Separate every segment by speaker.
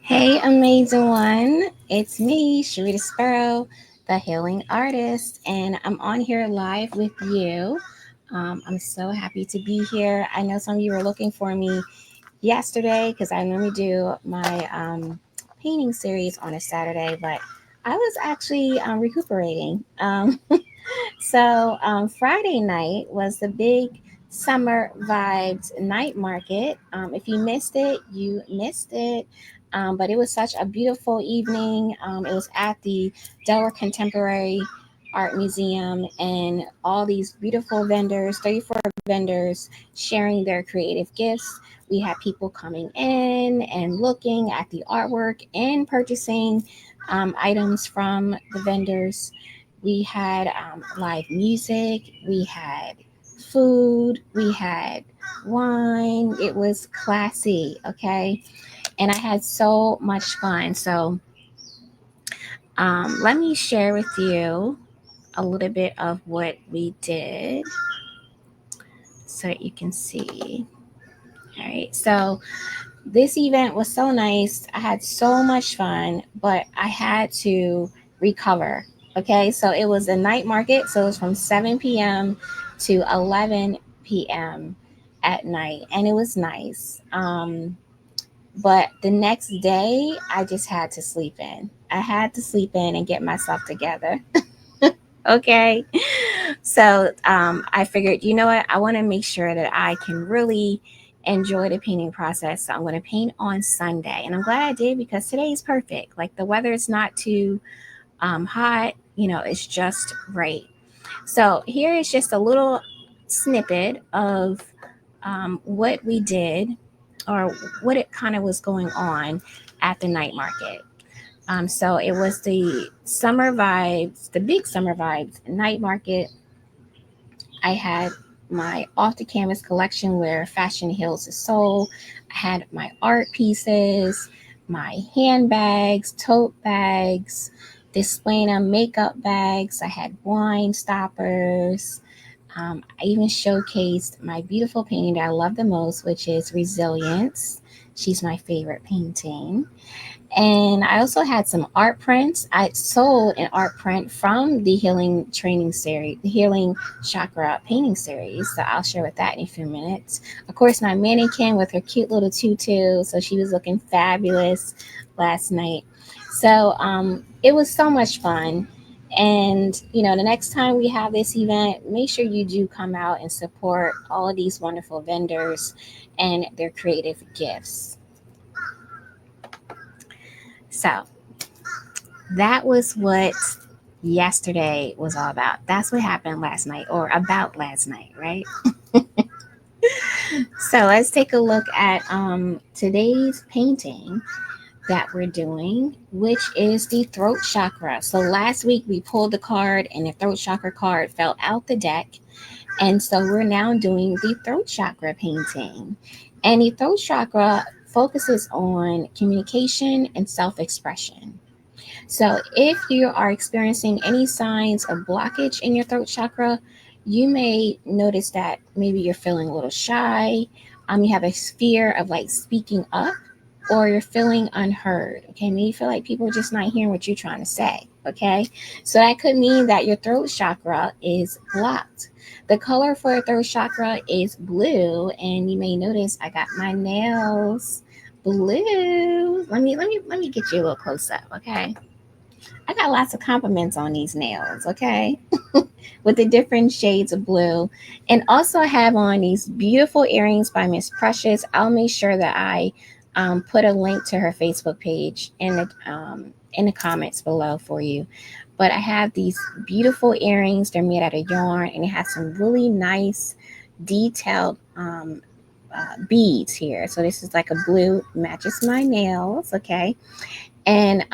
Speaker 1: Hey, amazing one. It's me, Sharita Sparrow, the healing artist, and I'm on here live with you. I'm so happy to be here. I know some of you were looking for me yesterday because I normally do my painting series on a Saturday, but I was actually recuperating. Friday night was the big summer vibes night market. If you missed it, you missed it. But it was such a beautiful evening. It was at the Delaware Contemporary Art Museum, and all these beautiful vendors, 34 vendors, sharing their creative gifts. We had people coming in and looking at the artwork and purchasing items from the vendors. We had live music, we had food, we had wine. It was classy, okay? And I had so much fun. Let me share with you a little bit of what we did so that you can see. All right, so this event was so nice. I had so much fun, but I had to recover. Okay, so it was a night market, so it was from 7 p.m. to 11 p.m. at night, and it was nice. But the next day, I just had to sleep in. I had to sleep in and get myself together. Okay, so I figured, you know what? I want to make sure that I can really enjoy the painting process. So I'm going to paint on Sunday. And I'm glad I did because today is perfect. Like the weather is not too hot, it's just right. So here is just a little snippet of what we did or what it kind of was going on at the night market. So it was the summer vibes, the big summer vibes night market. I had my off the canvas collection where fashion heals the soul. I had my art pieces, my handbags, tote bags, displaying them makeup bags. I had wine stoppers. I even showcased my beautiful painting that I love the most, which is Resilience. She's my favorite painting. And I also had some art prints. I sold an art print from the Healing Training Series, the Healing Chakra Painting Series. So I'll share with that in a few minutes. Of course, my mannequin with her cute little tutu. So she was looking fabulous last night. It was so much fun. And, the next time we have this event, make sure you do come out and support all of these wonderful vendors and their creative gifts. So, that was what yesterday was all about. That's what happened last night, or about last night, right? So let's take a look at today's painting that we're doing, which is the throat chakra. So last week we pulled the card, and the throat chakra card fell out the deck. And so we're now doing the throat chakra painting. And the throat chakra focuses on communication and self expression. So, if you are experiencing any signs of blockage in your throat chakra, you may notice that maybe you're feeling a little shy. You have a fear of like speaking up, or you're feeling unheard. Okay, maybe you feel like people are just not hearing what you're trying to say. Okay, so that could mean that your throat chakra is blocked. The color for your throat chakra is blue, and you may notice I got my nails blue. Let me get you a little close up. Okay. I got lots of compliments on these nails, okay? With the different shades of blue. And also I have on these beautiful earrings by Miss Precious. I'll make sure that I put a link to her Facebook page in the comments below for you. But I have these beautiful earrings. They're made out of yarn, and it has some really nice detailed beads here. So this is like a blue, matches my nails, okay? And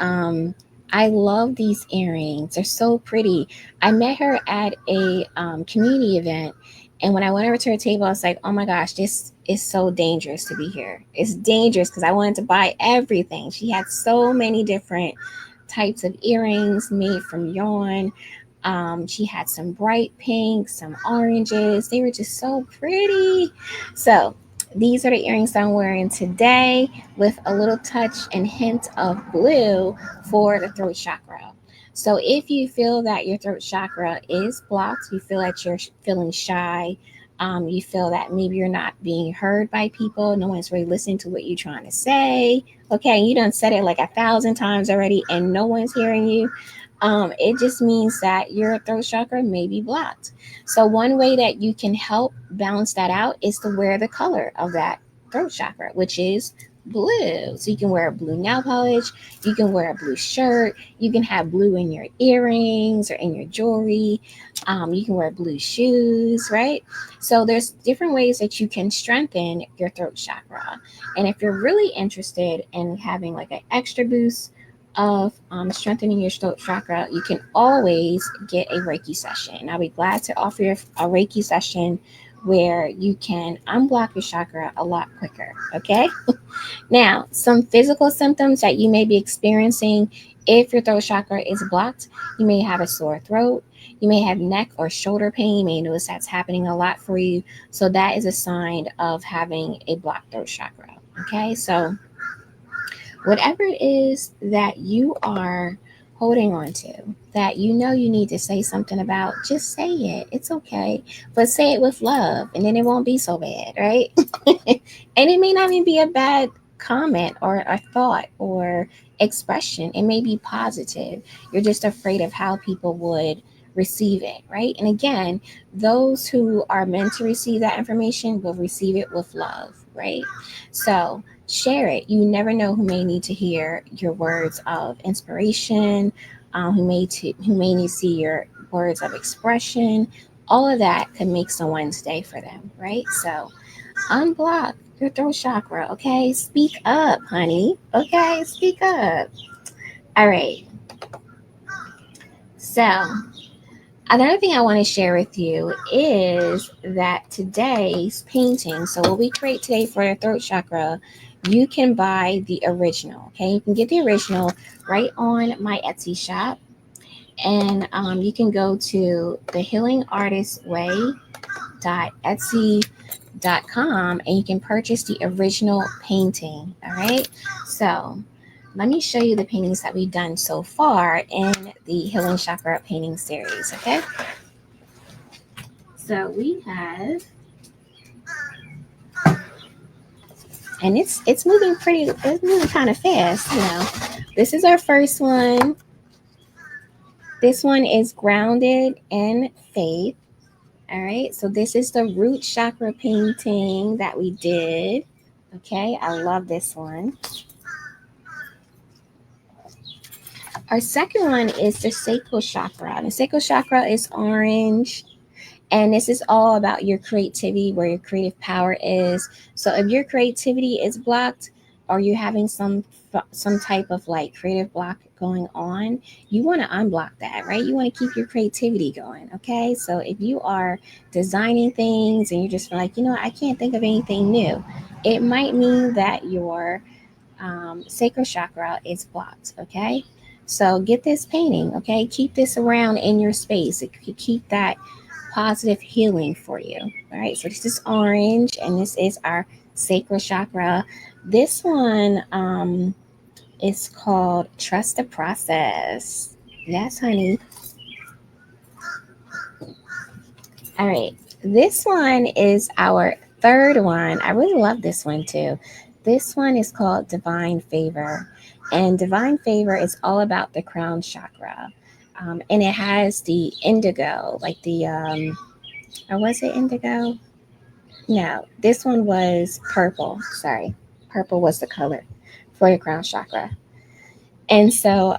Speaker 1: I love these earrings. They're so pretty. I met her at a community event, and when I went over to her table, I was like, "Oh my gosh, this is so dangerous to be here. It's dangerous because I wanted to buy everything." She had so many different types of earrings made from yarn. She had some bright pinks, some oranges. They were just so pretty. So these are the earrings I'm wearing today with a little touch and hint of blue for the throat chakra. So if you feel that your throat chakra is blocked, you feel that you're feeling shy, you feel that maybe you're not being heard by people, no one's really listening to what you're trying to say. Okay, you done said it like 1,000 times already and no one's hearing you. It just means that your throat chakra may be blocked. So one way that you can help balance that out is to wear the color of that throat chakra, which is blue. So you can wear a blue nail polish, you can wear a blue shirt, you can have blue in your earrings or in your jewelry. You can wear blue shoes, right? So there's different ways that you can strengthen your throat chakra. And if you're really interested in having like an extra boost of strengthening your throat chakra, you can always get a Reiki session. I'll be glad to offer you a Reiki session where you can unblock your chakra a lot quicker. Okay. Now, some physical symptoms that you may be experiencing if your throat chakra is blocked: you may have a sore throat, you may have neck or shoulder pain, you may notice that's happening a lot for you. So, that is a sign of having a blocked throat chakra. Okay, so whatever it is that you are holding on to, that you know you need to say something about, just say it. It's okay. But say it with love, and then it won't be so bad, right? And it may not even be a bad comment or a thought or expression. It may be positive. You're just afraid of how people would receive it, right? And again, those who are meant to receive that information will receive it with love, right? So share it. You never know who may need to hear your words of inspiration, who may need to see your words of expression. All of that can make someone's day for them, right? So unblock your throat chakra, okay? Speak up, honey. Okay, speak up. All right. So another thing I want to share with you is that today's painting, so what we create today for the throat chakra, you can buy the original. Okay, you can get the original right on my Etsy shop, and you can go to the healingartistway.etsy.com and you can purchase the original painting. All right, so let me show you the paintings that we've done so far in the Healing Chakra painting series. Okay. So we have, and it's moving it's moving kind of fast, you know. This is our first one. This one is grounded in faith. All right. So this is the root chakra painting that we did. Okay. I love this one. Our second one is the sacral chakra. The sacral chakra is orange. And this is all about your creativity, where your creative power is. So if your creativity is blocked or you're having some type of like creative block going on, you want to unblock that, right? You want to keep your creativity going, okay? So if you are designing things and you're just like, I can't think of anything new, it might mean that your sacral chakra is blocked, okay? So get this painting, okay? Keep this around in your space. It could keep that positive healing for you. All right, so this is orange, and this is our sacral chakra. This one is called Trust the Process. Yes, honey. All right, this one is our third one. I really love this one too. This one is called Divine Favor, and Divine Favor is all about the crown chakra. And it has the indigo, like the or was it indigo? No, this one was purple. Sorry. Purple was the color for your crown chakra. And so,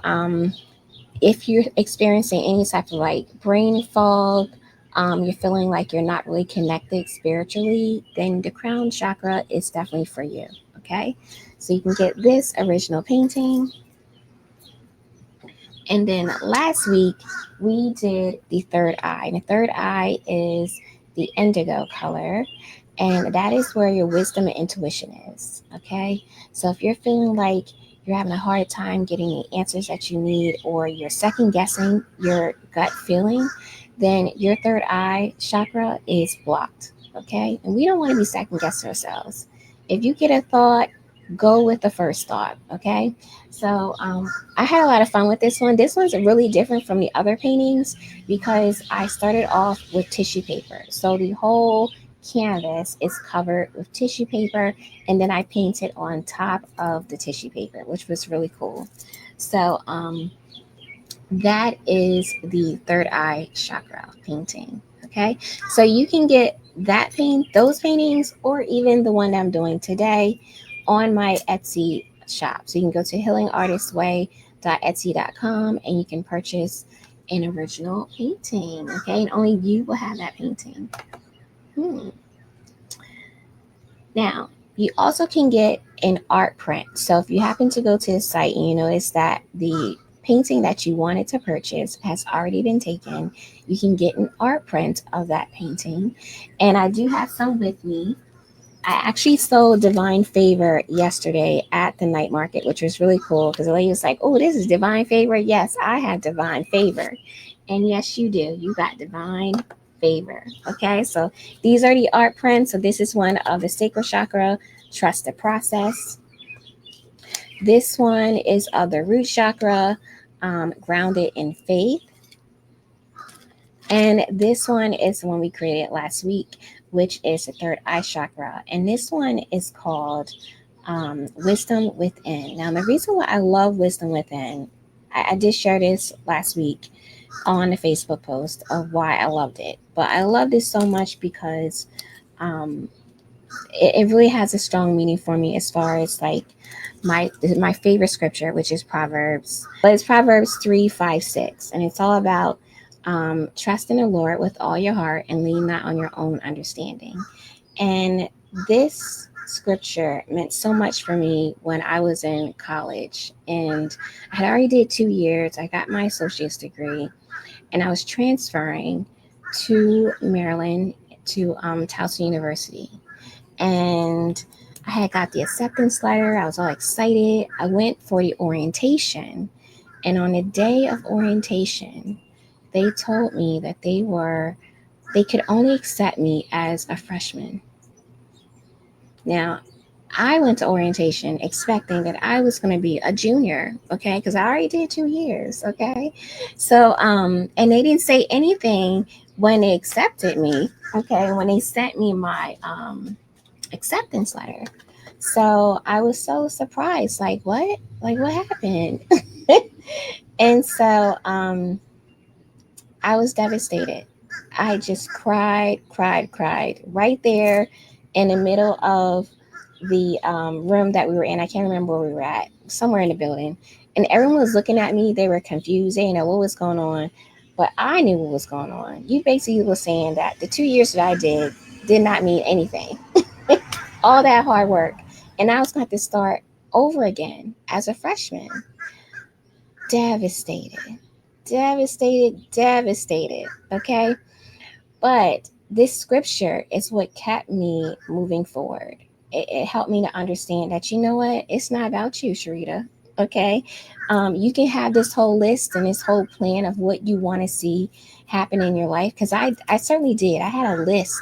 Speaker 1: if you're experiencing any type of like brain fog, you're feeling like you're not really connected spiritually, then the crown chakra is definitely for you. Okay. So, you can get this original painting. And then last week, we did the third eye. And the third eye is the indigo color. And that is where your wisdom and intuition is. Okay. So if you're feeling like you're having a hard time getting the answers that you need, or you're second guessing your gut feeling, then your third eye chakra is blocked. okay? And we don't want to be second guessing ourselves. If you get a thought, go with the first thought, okay? So I had a lot of fun with this one. This one's really different from the other paintings because I started off with tissue paper. So the whole canvas is covered with tissue paper, and then I painted on top of the tissue paper, which was really cool. So that is the third eye chakra painting. Okay, so you can get those paintings, or even the one that I'm doing today on my Etsy shop. So you can go to healingartistway.etsy.com and you can purchase an original painting. Okay, and only you will have that painting. Now, you also can get an art print. So if you happen to go to the site and you notice that the painting that you wanted to purchase has already been taken, you can get an art print of that painting. And I do have some with me. I actually sold Divine Favor yesterday at the night market, which was really cool because the lady was like, "Oh, this is Divine Favor." Yes, I have Divine Favor. And yes, you do. You got Divine Favor. Okay, so these are the art prints. So this is one of the sacral chakra, trust the process. This one is of the root chakra, grounded in faith. And this one is the one we created last week, which is the third eye chakra. And this one is called Wisdom Within. Now, the reason why I love Wisdom Within, I did share this last week on the Facebook post of why I loved it. But I loved it so much because um, it really has a strong meaning for me as far as like my favorite scripture, which is Proverbs. But it's Proverbs 3, 5, 6, and it's all about trust in the Lord with all your heart and lean not on your own understanding. And this scripture meant so much for me when I was in college, and I had already did 2 years. I got my associate's degree, and I was transferring to Maryland to Towson University. And I had got the acceptance letter. I was all excited. I went for the orientation, and on the day of orientation, they told me that they could only accept me as a freshman. Now, I went to orientation expecting that I was going to be a junior, okay? Because I already did 2 years, okay? So, and they didn't say anything when they accepted me, okay? When they sent me my acceptance letter. So I was so surprised, like, what? Like, what happened? And so I was devastated. I just cried right there in the middle of the room that we were in. I can't remember where we were at, somewhere in the building. And everyone was looking at me. They were confused. They didn't know what was going on. But I knew what was going on. You basically were saying that the 2 years that I did not mean anything. All that hard work. And I was going to have to start over again as a freshman. Devastated. Devastated. Okay. But this scripture is what kept me moving forward. It helped me to understand that, you know what? It's not about you, Sharita. Okay. You can have this whole list and this whole plan of what you want to see happen in your life. Because I certainly did. I had a list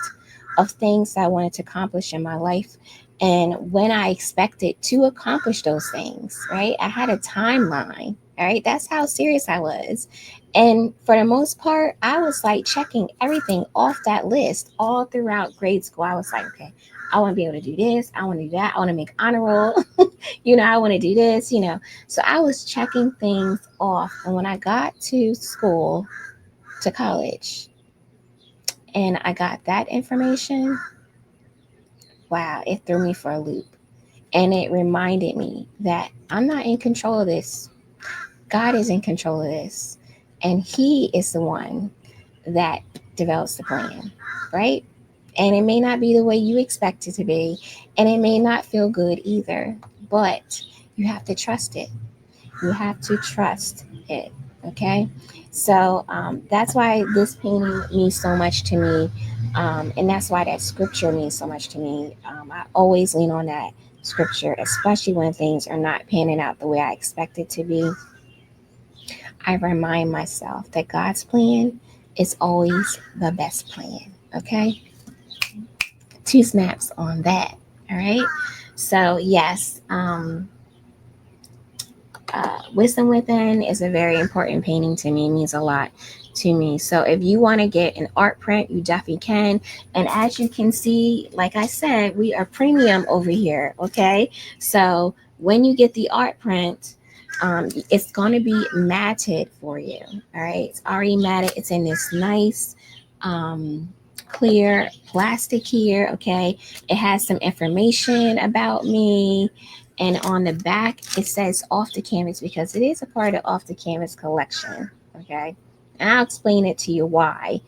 Speaker 1: of things I wanted to accomplish in my life. And when I expected to accomplish those things, right? I had a timeline. All right. That's how serious I was. And for the most part, I was like checking everything off that list all throughout grade school. I was like, okay, I want to be able to do this. I want to do that. I want to make honor roll. I want to do this. So I was checking things off. And when I got to school, to college, and I got that information, wow, it threw me for a loop. And it reminded me that I'm not in control of this. God is in control of this. And He is the one that develops the plan, right? And it may not be the way you expect it to be, and it may not feel good either, but you have to trust it. You have to trust it, okay? So that's why this painting means so much to me, and that's why that scripture means so much to me. I always lean on that scripture, especially when things are not panning out the way I expect it to be. I remind myself that God's plan is always the best plan. Okay. two snaps on that. All right. So yes, Wisdom Within is a very important painting to me. It means a lot to me. So if you want to get an art print, you definitely can. And as you can see, like I said, we are premium over here. Okay. So when you get the art print, it's going to be matted for you. All right. It's already matted. It's in this nice, um, clear plastic here. Okay. It has some information about me, and on the back, it says Off the Canvas because it is a part of Off the Canvas collection. Okay. And I'll explain it to you why.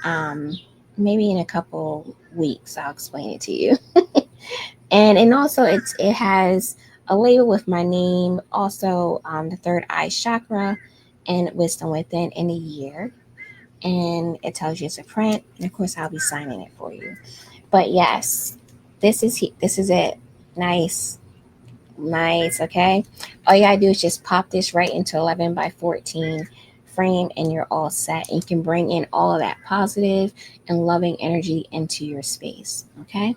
Speaker 1: Um, Maybe in a couple weeks, I'll explain it to you. And also, it has a label with my name, also the third eye chakra and wisdom within in a year. And it tells you it's a print. And of course, I'll be signing it for you. But yes, this is it. Nice. Nice, okay? All you gotta do is just pop this right into 11 by 14 frame and you're all set. And you can bring in all of that positive and loving energy into your space, okay?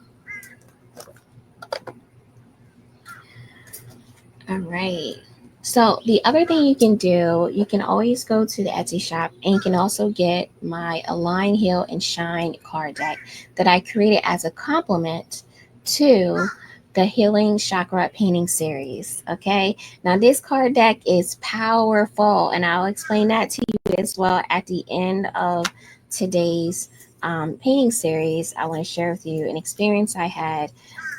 Speaker 1: All right. So the other thing you can do, you can always go to the Etsy shop and you can also get my Align, Heal, and Shine card deck that I created as a complement to the Healing Chakra painting series. Okay. Now this card deck is powerful and I'll explain that to you as well at the end of today's painting series. I want to share with you an experience I had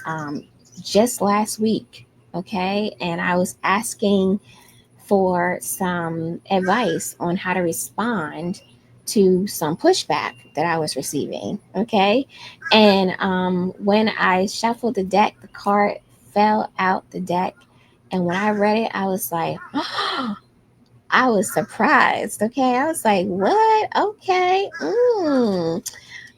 Speaker 1: um, just last week. Okay. And I was asking for some advice on how to respond to some pushback that I was receiving. Okay. And when I shuffled the deck, the card fell out the deck. And when I read it, I was like, oh, I was surprised. Okay. I was like, what? Okay.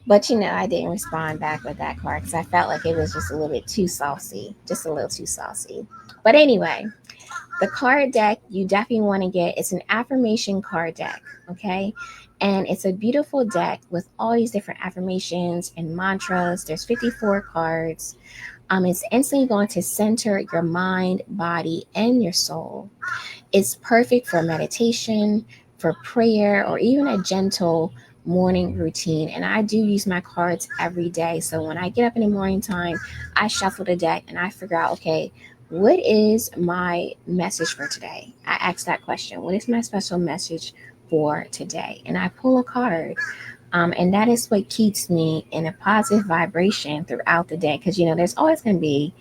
Speaker 1: But I didn't respond back with that card because I felt like it was just a little bit too saucy, just a little too saucy. But anyway, the card deck you definitely want to get. It's an affirmation card deck, okay? And it's a beautiful deck with all these different affirmations and mantras. There's 54 cards. It's instantly going to center your mind, body, and your soul. It's perfect for meditation, for prayer, or even a gentle morning routine. And I do use my cards every day. So when I get up in the morning time, I shuffle the deck and I figure out, okay, what is my message for today? I ask that question. What is my special message for today? And I pull a card. And that is what keeps me in a positive vibration throughout the day. Because, there's always going to be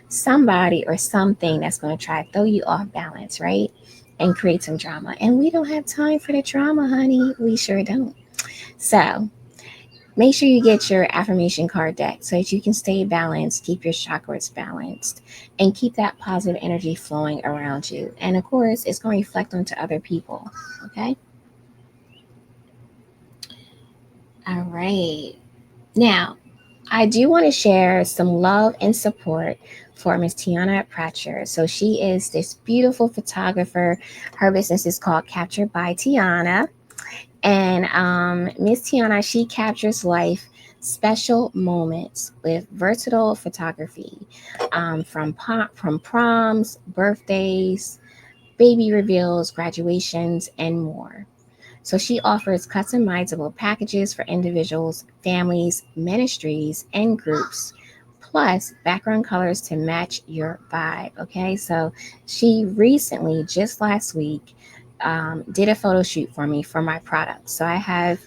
Speaker 1: somebody or something that's going to try to throw you off balance, right? And create some drama. And we don't have time for the drama, honey. We sure don't. So make sure you get your affirmation card deck so that you can stay balanced, keep your chakras balanced, and keep that positive energy flowing around you. And of course, it's going to reflect onto other people. Okay. All right. Now, I do want to share some love and support for Miss Tiana Pratcher. So she is this beautiful photographer. Her business is called Captured by Tiana. And Miss Tiana, she captures life special moments with versatile photography, from proms, birthdays, baby reveals, graduations, and more. So she offers customizable packages for individuals, families, ministries, and groups, plus background colors to match your vibe. Okay, so she recently, just last week, did a photo shoot for me for my product. So I have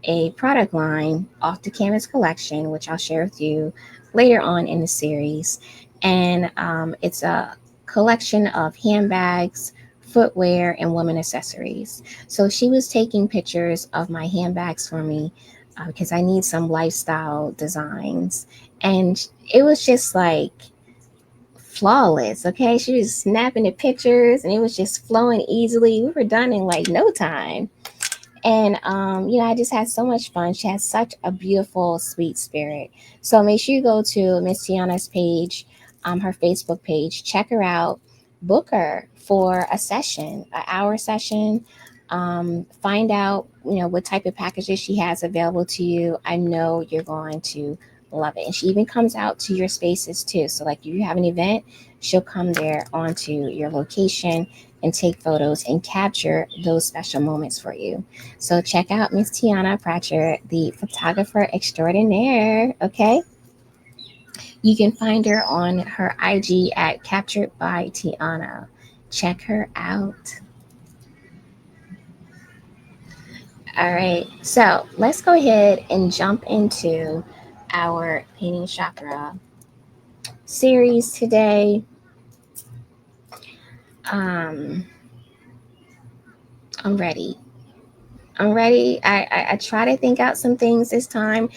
Speaker 1: a product line off the canvas collection, which I'll share with you later on in the series. And it's a collection of handbags, footwear, and women accessories. So she was taking pictures of my handbags for me because I need some lifestyle designs. And it was just like flawless. Okay. She was snapping the pictures and it was just flowing easily. We were done in like no time. And I just had so much fun. She has such a beautiful, sweet spirit. So make sure you go to Miss Tiana's page, her Facebook page, check her out, book her for a session, an hour session. Find out, what type of packages she has available to you. I know you're going to Love it. And she even comes out to your spaces too. So like if you have an event, she'll come there onto your location and take photos and capture those special moments for you. So check out Miss Tiana Pratchett, the photographer extraordinaire. Okay. You can find her on her IG at Captured by Tiana. Check her out. All right. So let's go ahead and jump into our Healing Chakra series today. Um, I'm ready. I'm ready. I try to think out some things this time.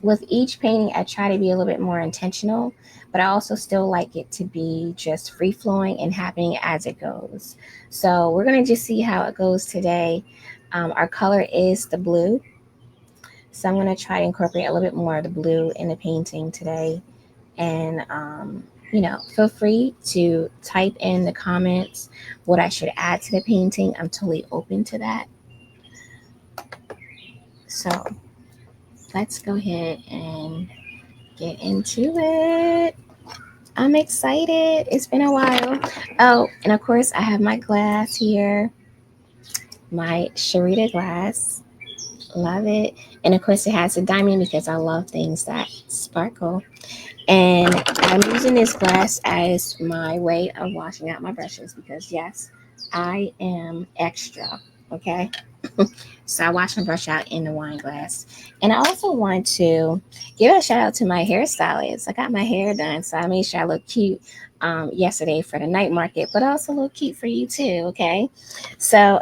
Speaker 1: With each painting, I try to be a little bit more intentional, but I also still like it to be just free flowing and happening as it goes. So we're going to just see how it goes today. Our color is the blue. So I'm going to try to incorporate a little bit more of the blue in the painting today. And, feel free to type in the comments what I should add to the painting. I'm totally open to that. So let's go ahead and get into it. I'm excited. It's been a while. Oh, and of course, I have my glass here, my Sharita glass. Love it. And of course, it has a diamond because I love things that sparkle. And I'm using this glass as my way of washing out my brushes because, yes, I am extra. Okay. So I wash my brush out in the wine glass. And I also want to give a shout out to my hairstylist. I got my hair done, so I made sure I look cute yesterday for the night market, but also look cute for you too. Okay. So,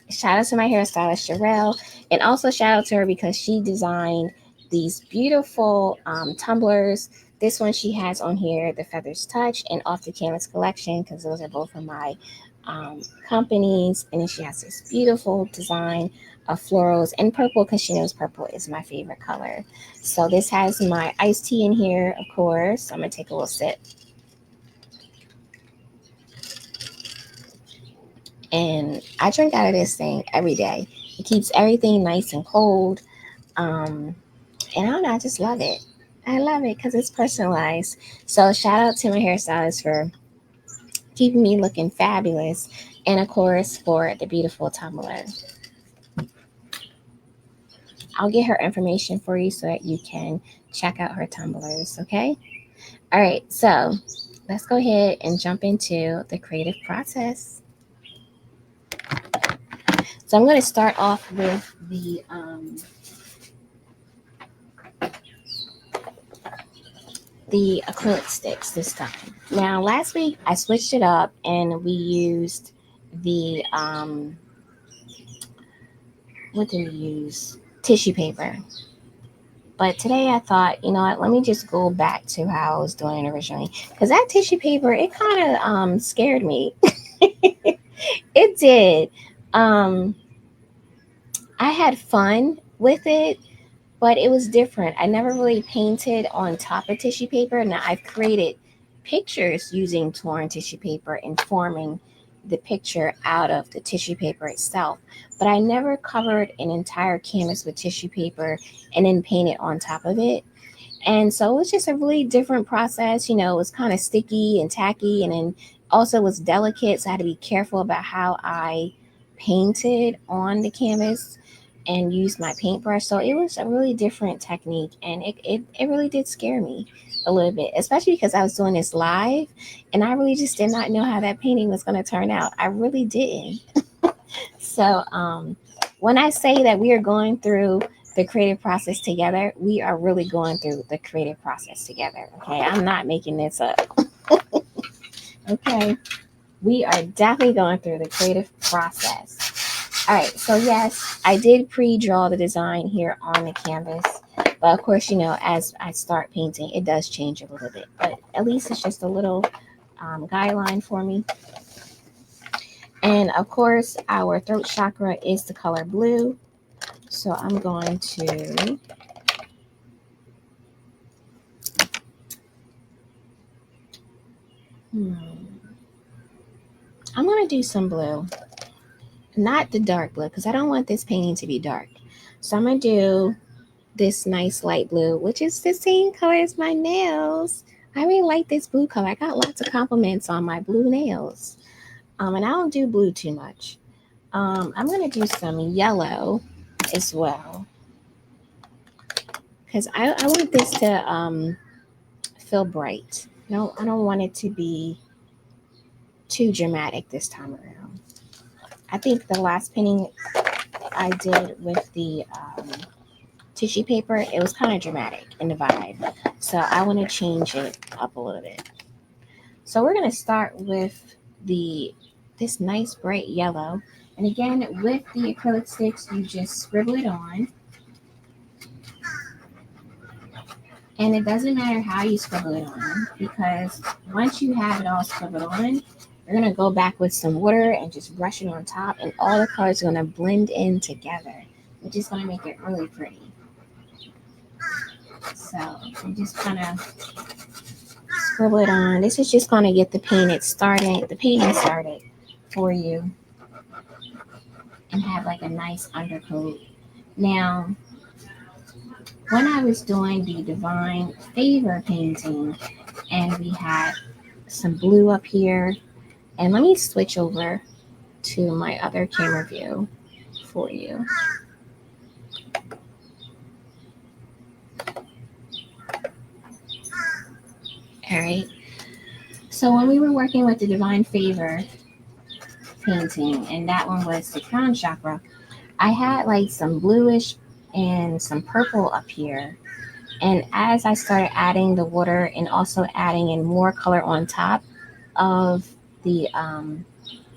Speaker 1: shout out to my hairstylist, Sherelle. And also shout out to her because she designed these beautiful tumblers. This one she has on here, the Feathers Touch and Off the Canvas collection, because those are both of my companies. And then she has this beautiful design of florals and purple because she knows purple is my favorite color. So this has my iced tea in here, of course. I'm going to take a little sip. And I drink out of this thing every day. It keeps everything nice and cold. And I don't know, I just love it. I love it because it's personalized. So shout out to my hairstylist for keeping me looking fabulous. And of course for the beautiful tumbler. I'll get her information for you so that you can check out her tumblers, okay? All right, so let's go ahead and jump into the creative process. So I'm going to start off with the acrylic sticks this time. Now, last week I switched it up and we used the what did we use? Tissue paper. But today I thought, you know what, let me just go back to how I was doing it originally. Because that tissue paper, it kind of scared me. It did. Um, I had fun with it, but it was different. I never really painted on top of tissue paper. Now I've created pictures using torn tissue and forming the picture out of the tissue paper itself. But I never covered an entire canvas with tissue paper and then painted on top of it. And so it was just a really different process. You know, it was kind of sticky and tacky, and then also was delicate. So I had to be careful about how I painted on the canvas and used my paintbrush. So it was a really different technique, and it really did scare me a little bit, especially because I was doing this live and I really just did not know how that painting was going to turn out. I really didn't. So when I say that we are going through the creative process together, we are really going through the creative process together. Okay, I'm not making this up. Okay, we are definitely going through the creative process. All right, so yes, I did pre-draw the design here on the canvas, but of course, you know, as I start painting, it does change a little bit, but at least it's just a little guideline for me. And of course, our throat chakra is the color blue. So I'm going to I'm going to do some blue. Not the dark blue, because I don't want this painting to be dark. So I'm going to do this nice light blue, which is the same color as my nails. I really like this blue color. I got lots of compliments on my blue nails. And I don't do blue too much. I'm going to do some yellow as well because I want this to feel bright. No, I don't want it to be too dramatic this time around. I think the last painting I did with the tissue paper, it was kind of dramatic in the vibe. So I want to change it up a little bit. So we're going to start with this nice bright yellow. And again, with the acrylic sticks, you just scribble it on. And it doesn't matter how you scribble it on, because once you have it all scribbled on, you're going to go back with some water and just brush it on top, and all the colors are going to blend in together, which is going to make it really pretty. So I'm just kind of scribble it on. This is just going to get the painting started for you and have like a nice undercoat. Now, when I was doing the Divine Favor painting, and we had some blue up here, and let me switch over to my other camera view for you. All right. So when we were working with the Divine Favor painting, and that one was the crown chakra, I had like some bluish and some purple up here. And as I started adding the water and also adding in more color on top of the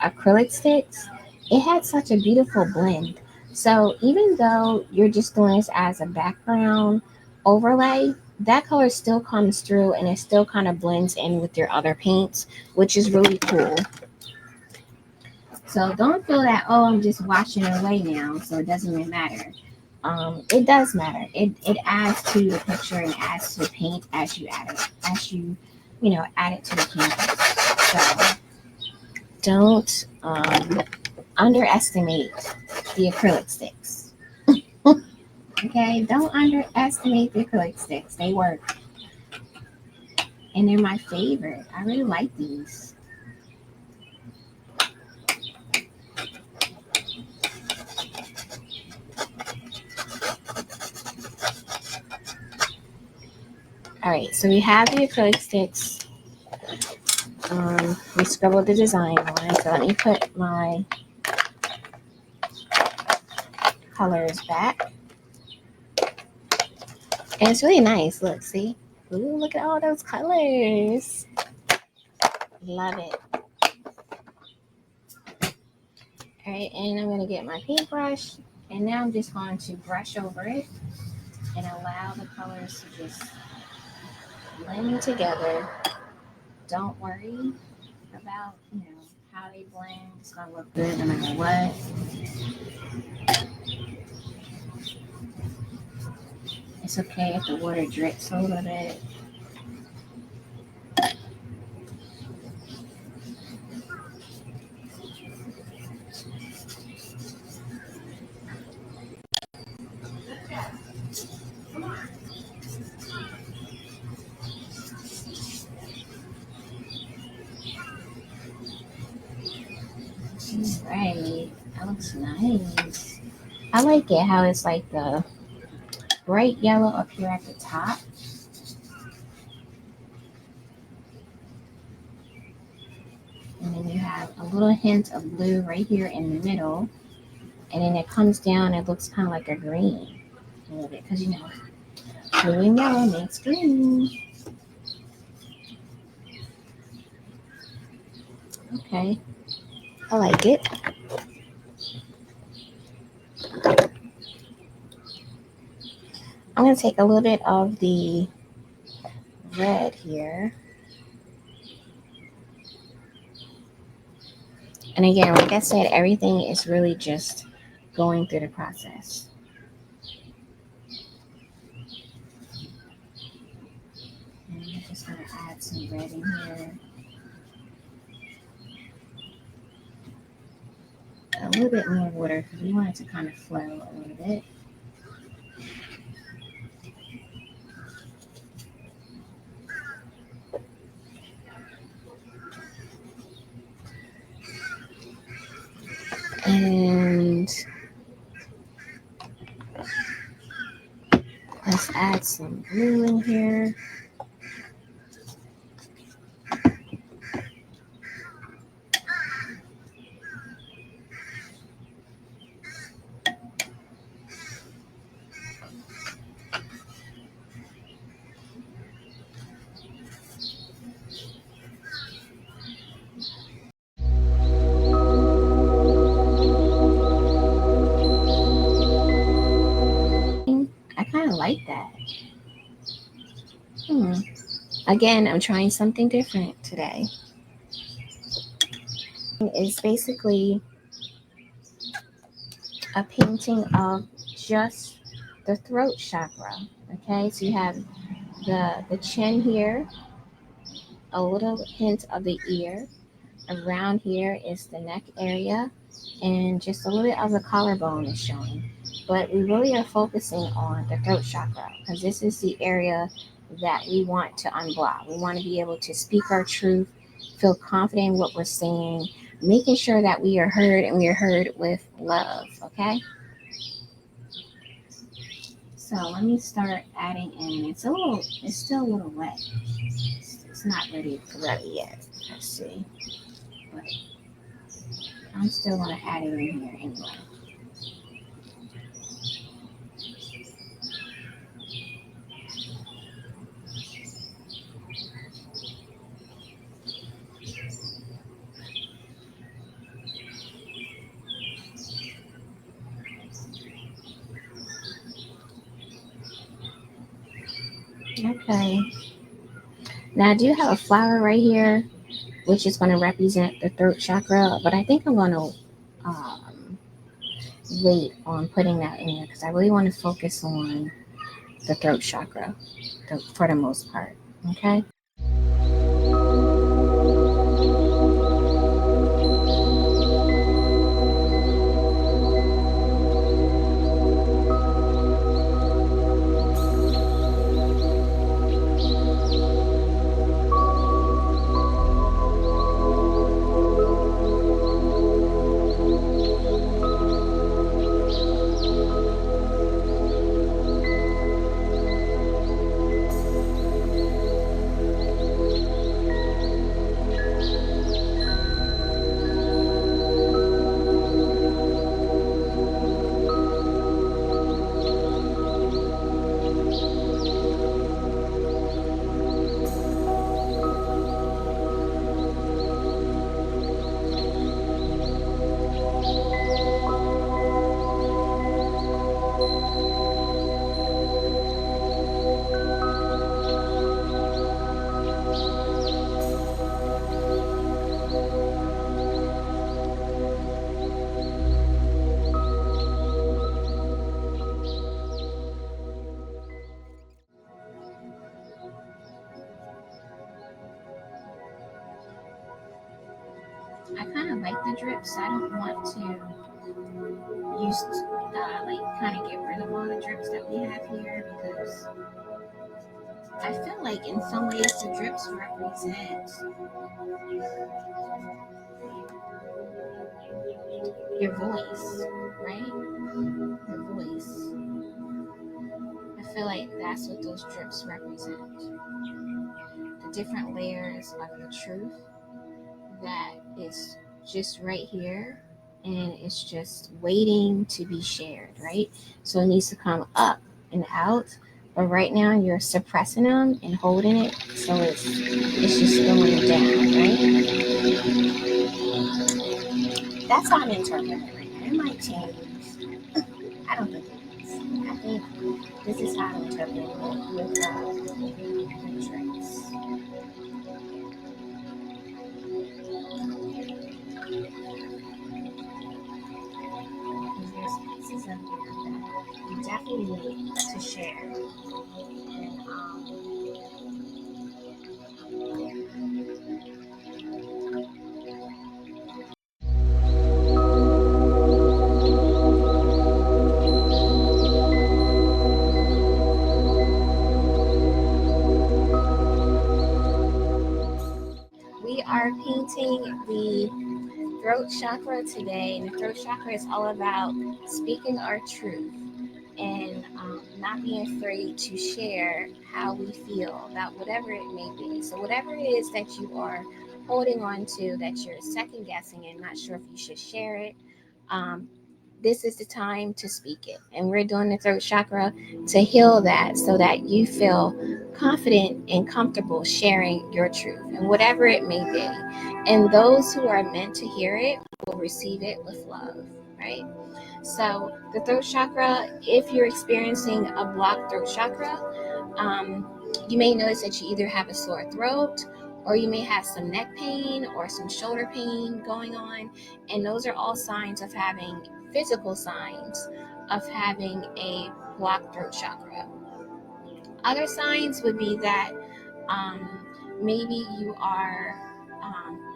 Speaker 1: acrylic sticks, it had such a beautiful blend. So even though you're just doing this as a background overlay, that color still comes through and it still kind of blends in with your other paints, which is really cool. So don't feel that, oh, I'm just washing it away now, so it doesn't even matter. It does matter. It adds to the picture and adds to the paint as you add it, add it to the canvas. So don't underestimate the acrylic sticks. Okay, don't underestimate the acrylic sticks. They work. And they're my favorite. I really like these. All right, so we have the acrylic sticks. We scribbled the design on. So let me put my colors back. And it's really nice. Look, see? Ooh, look at all those colors. Love it. All right, and I'm going to get my paintbrush. And now I'm just going to brush over it and allow the colors to just blend together. Don't worry about, how they blend. It's going to look good no matter what. It's okay if the water drips a little bit. Right, that looks nice. I like it how it's like the bright yellow up here at the top. And then you have a little hint of blue right here in the middle. And then it comes down, it looks kind of like a green a little bit, because blue and yellow makes green. Okay, I like it. I'm going to take a little bit of the red here. And again, like I said, everything is really just going through the process. And I'm just going to add some red in here. A little bit more water because we want it to kind of flow a little bit. And let's add some blue in here. I kind of like that. Again, I'm trying something different today. It's basically a painting of just the throat chakra. Okay, so you have the chin here, a little hint of the ear. Around here is the neck area, and just a little bit of the collarbone is showing. But we really are focusing on the throat chakra because this is the area that we want to unblock. We want to be able to speak our truth, feel confident in what we're saying, making sure that we are heard and we are heard with love. Okay. So let me start adding in. It's still a little wet. It's not ready yet. Let's see. But I'm still going to add it in here anyway. Okay. Now I do have a flower right here, which is going to represent the throat chakra, but I think I'm going to wait on putting that in there because I really want to focus on the throat chakra for the most part. Okay. I kind of like the drips. I don't want to use kind of get rid of all the drips that we have here because I feel like in some ways the drips represent your voice, right? Your voice. I feel like that's what those drips represent. The different layers of your truth that is just right here and it's just waiting to be shared, right? So it needs to come up and out. But right now you're suppressing them and holding it, so it's just going down, right? That's how I'm interpreting it right now. It might change. I don't think it is. I think this is how I'm interpreting it with the traits. There's pieces of here that you definitely need to share. And we are painting the throat throat chakra today, and the throat chakra is all about speaking our truth and not being afraid to share how we feel about whatever it may be. So, whatever it is that you are holding on to, that you're second guessing and not sure if you should share it, um, this is the time to speak it. And we're doing the throat chakra to heal that so that you feel confident and comfortable sharing your truth and whatever it may be. And those who are meant to hear it will receive it with love, right? So, the throat chakra, if you're experiencing a blocked throat chakra, you may notice that you either have a sore throat or you may have some neck pain or some shoulder pain going on. And those are all signs of having physical signs of having a blocked throat chakra. Other signs would be that maybe you are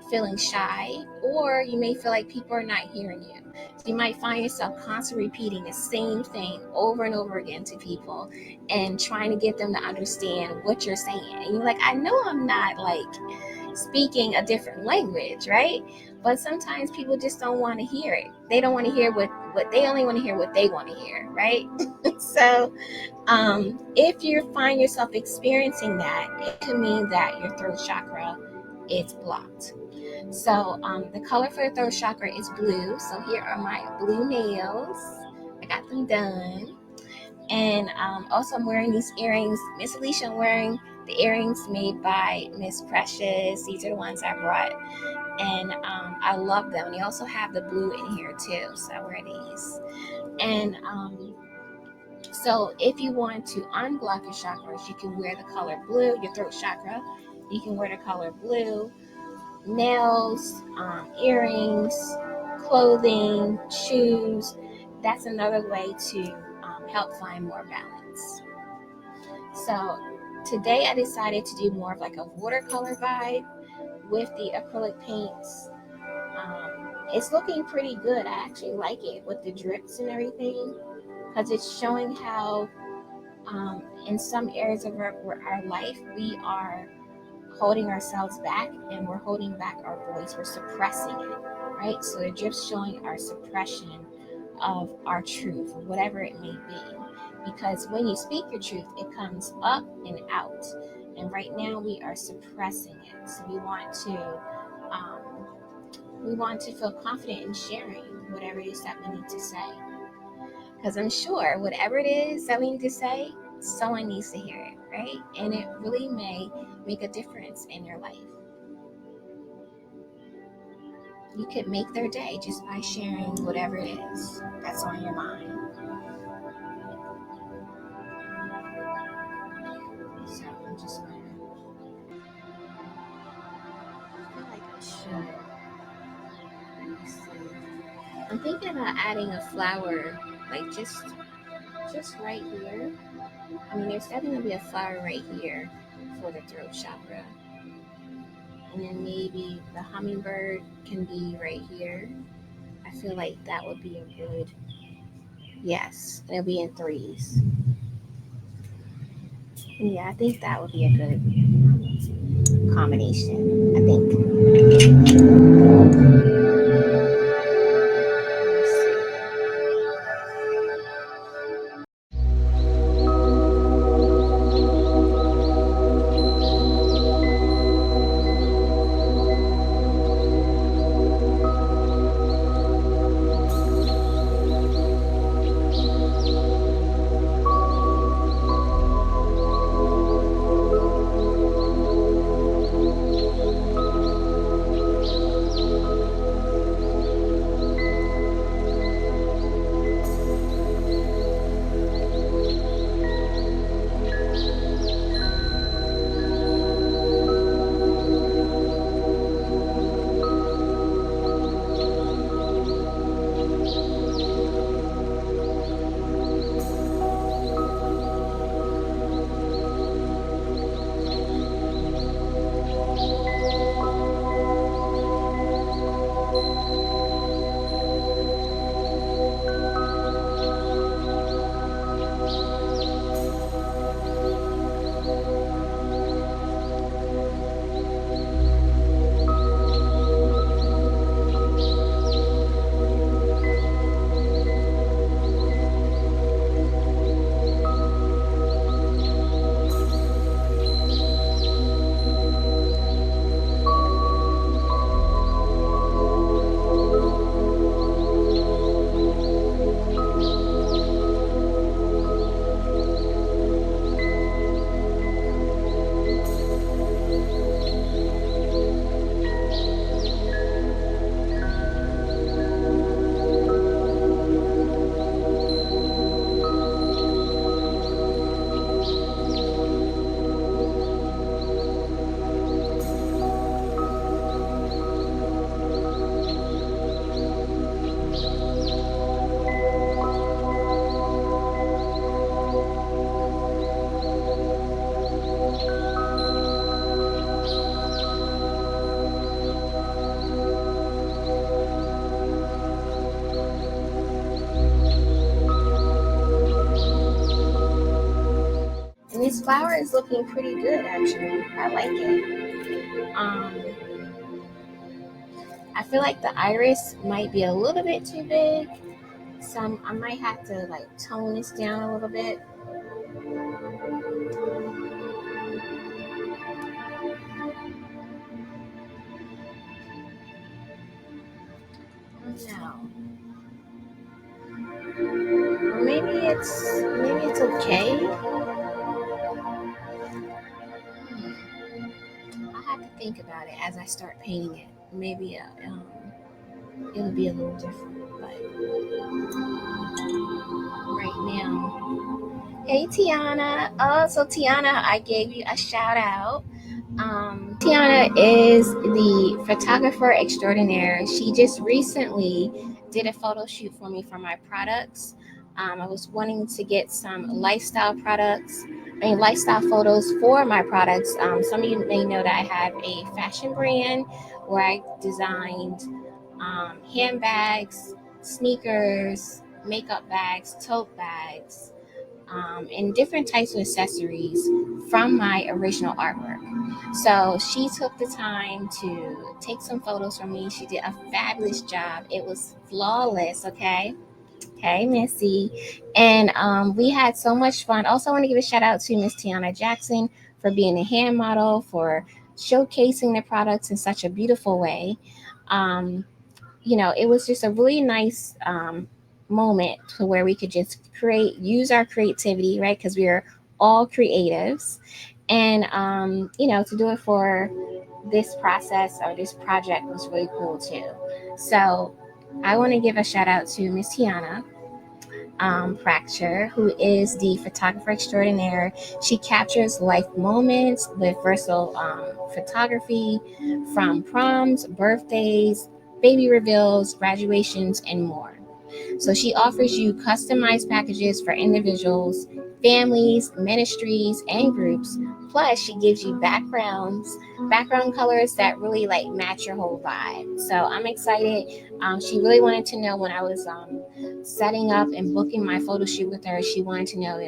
Speaker 1: feeling shy, or you may feel like people are not hearing you. So you might find yourself constantly repeating the same thing over and over again to people and trying to get them to understand what you're saying. And you're like, I know I'm not like speaking a different language, right? But sometimes people just don't want to hear it. They don't want to hear what they only want to hear what they want to hear, right? So if you find yourself experiencing that, it could mean that your throat chakra is blocked. So the color for the throat chakra is blue. So here are my blue nails. I got them done. And also I'm wearing these earrings. Miss Alicia, I'm wearing the earrings made by Miss Precious. These are the ones I brought. And I love them. They also have the blue in here too. So I wear these. And so if you want to unblock your chakras, you can wear the color blue, your throat chakra. You can wear the color blue. Nails, earrings, clothing, shoes. That's another way to help find more balance. So today I decided to do more of like a watercolor vibe with the acrylic paints. It's looking pretty good. I actually like it with the drips and everything, because it's showing how in some areas of our life we are holding ourselves back, and we're holding back our voice, we're suppressing it, right? So they're just showing our suppression of our truth, whatever it may be, because when you speak your truth, it comes up and out, and right now we are suppressing it. So we want to feel confident in sharing whatever it is that we need to say, because I'm sure whatever it is that we need to say, someone needs to hear it, right? And it really may make a difference in your life. You could make their day just by sharing whatever it is that's on your mind. So I'm just gonna, I feel like I should. Let me see. I'm thinking about adding a flower, like just right here. I mean, there's definitely gonna be a flower right here for the throat chakra. And then maybe the hummingbird can be right here. I feel like that would be a good, yes, it'll be in threes. Yeah, I think that would be a good combination. I think. Let's see. flower is looking pretty good, actually. I like it. I feel like the iris might be a little bit too big, so I might have to like tone this down a little bit. I don't know. Or maybe it's okay. I have to think about it as I start painting it. Maybe it'll be a little different, but right now. Hey Tiana. Oh, so Tiana, I gave you a shout out. Tiana is the photographer extraordinaire. She just recently did a photo shoot for me for my products. I was wanting to get some lifestyle photos for my products. Some of you may know that I have a fashion brand where I designed handbags, sneakers, makeup bags, tote bags, and different types of accessories from my original artwork. So she took the time to take some photos from me. She did a fabulous job. It was flawless, okay? Hey, Missy. And we had so much fun. Also, I want to give a shout out to Miss Tiana Jackson for being a hand model, for showcasing the products in such a beautiful way. Um, it was just a really nice moment to where we could just use our creativity, right? Because we are all creatives. And, to do it for this process or this project was really cool too. So I want to give a shout out to Miss Tiana Fracture, who is the photographer extraordinaire. She captures life moments with versatile photography from proms, birthdays, baby reveals, graduations, and more. So she offers you customized packages for individuals, families, ministries, and groups. Plus, she gives you background colors that really like match your whole vibe. So I'm excited. She really wanted to know when I was setting up and booking my photo shoot with her. She wanted to know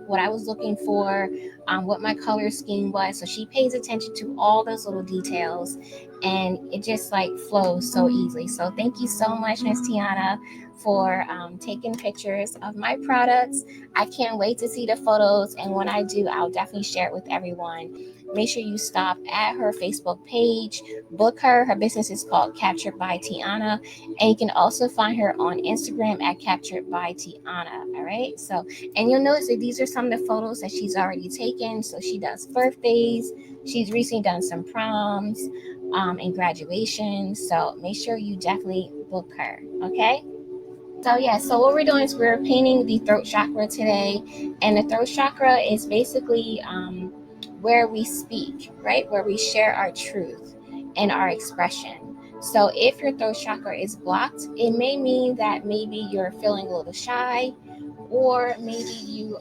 Speaker 1: what I was looking for, what my color scheme was. So she pays attention to all those little details, and it just like flows so easily. So thank you so much, Miss Tiana, for taking pictures of my products. I can't wait to see the photos, and when I do, I'll definitely share it with everyone. Make sure you stop at her Facebook page, book her. Her business is called Captured by Tiana, and you can also find her on Instagram at Captured by Tiana. All right, so and you'll notice that these are some of the photos that she's already taken. So she does birthdays. She's recently done some proms and graduations. So make sure you definitely book her. Okay. So what we're doing is we're painting the throat chakra today, and the throat chakra is basically where we speak, right? Where we share our truth and our expression. So if your throat chakra is blocked, it may mean that maybe you're feeling a little shy, or maybe you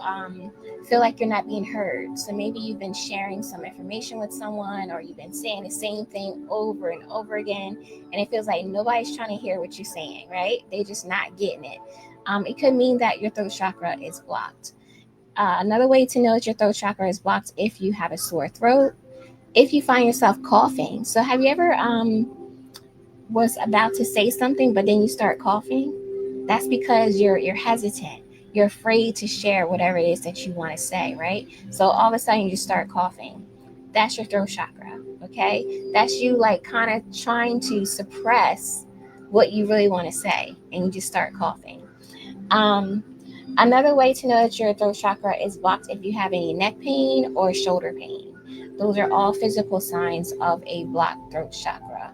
Speaker 1: feel like you're not being heard. So maybe you've been sharing some information with someone, or you've been saying the same thing over and over again, and it feels like nobody's trying to hear what you're saying, right? They're just not getting it. It could mean that your throat chakra is blocked. Another way to know that your throat chakra is blocked if you have a sore throat, if you find yourself coughing. So have you ever was about to say something, but then you start coughing? That's because you're hesitant. You're afraid to share whatever it is that you want to say, right? So all of a sudden you just start coughing. That's your throat chakra, okay? That's you like kind of trying to suppress what you really want to say, and you just start coughing. Um, Another way to know that your throat chakra is blocked if you have any neck pain or shoulder pain. Those are all physical signs of a blocked throat chakra.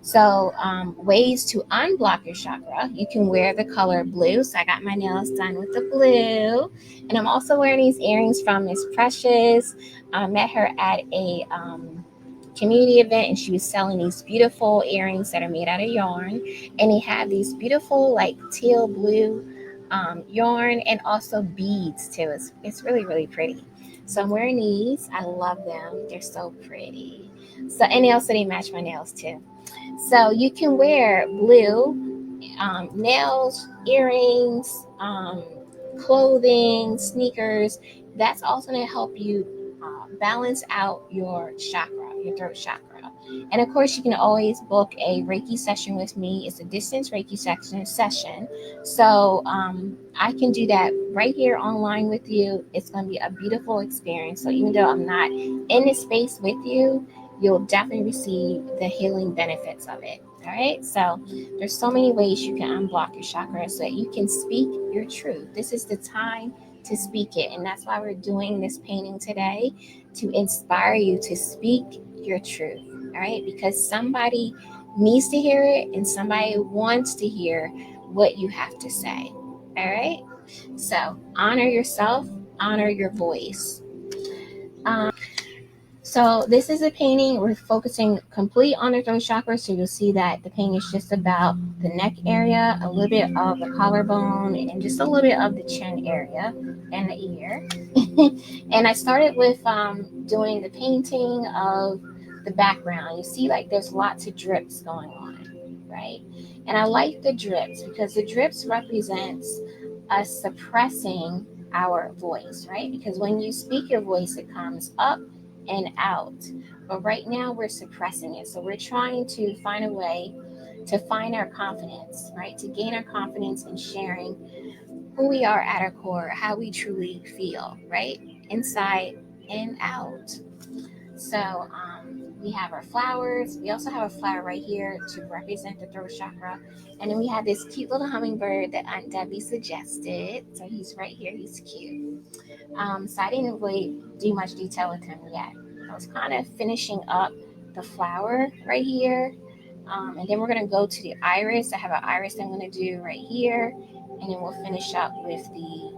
Speaker 1: So, ways to unblock your chakra, you can wear the color blue. So, I got my nails done with the blue. And I'm also wearing these earrings from Miss Precious. I met her at a community event, and she was selling these beautiful earrings that are made out of yarn. And they have these beautiful, like teal blue yarn, and also beads too. It's really, really pretty. So, I'm wearing these. I love them, they're so pretty. So, and also they match my nails too. So you can wear blue nails, earrings, clothing, sneakers, that's also going to help you balance out your chakra, your throat chakra. And of course, you can always book a Reiki session with me. It's a distance Reiki session. So I can do that right here online with you. It's going to be a beautiful experience. So even though I'm not in this space with you, you'll definitely receive the healing benefits of it. All right. So there's so many ways you can unblock your chakra so that you can speak your truth. This is the time to speak it. And that's why we're doing this painting today, to inspire you to speak your truth. All right. Because somebody needs to hear it and somebody wants to hear what you have to say. All right. So honor yourself, honor your voice. So this is a painting. We're focusing complete on the throat chakra. So you'll see that the painting is just about the neck area, a little bit of the collarbone, and just a little bit of the chin area and the ear. And I started with doing the painting of the background. You see like there's lots of drips going on, right? And I like the drips because the drips represents us suppressing our voice, right? Because when you speak your voice, it comes up and out. But right now we're suppressing it. So we're trying to find a way to find our confidence, right? To gain our confidence in sharing who we are at our core, how we truly feel, right? Inside and out. So we have our flowers. We also have a flower right here to represent the throat chakra. And then we have this cute little hummingbird that Aunt Debbie suggested. So he's right here. He's cute. So I didn't really do much detail with him yet. I was kind of finishing up the flower right here. And then we're going to go to the iris. I have an iris I'm going to do right here. And then we'll finish up with the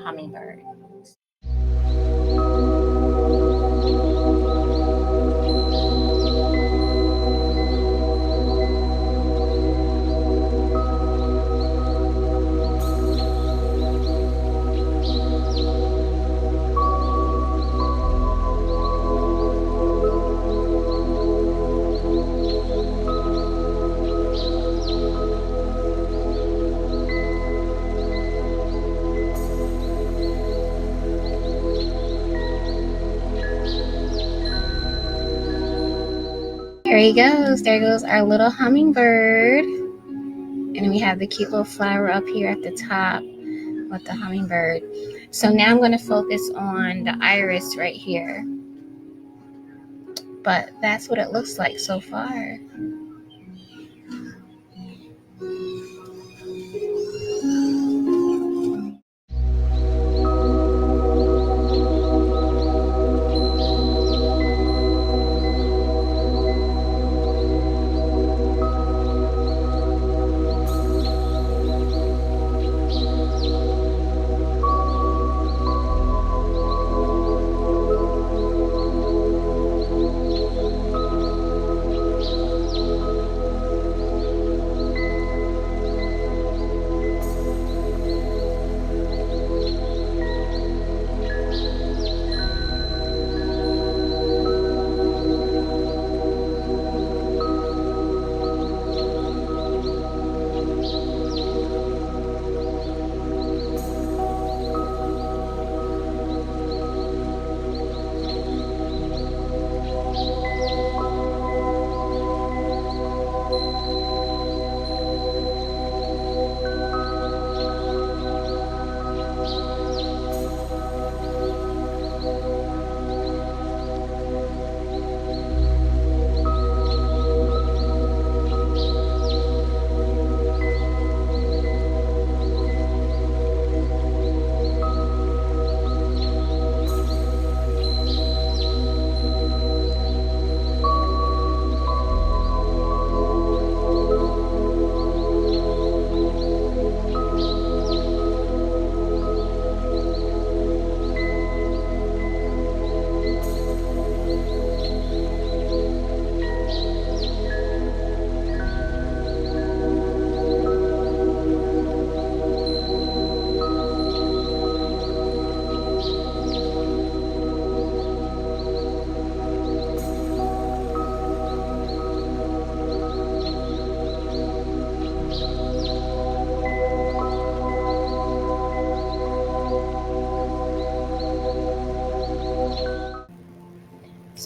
Speaker 1: hummingbird. There he goes. There goes our little hummingbird. And we have the cute little flower up here at the top with the hummingbird. So now I'm going to focus on the iris right here. But that's what it looks like so far.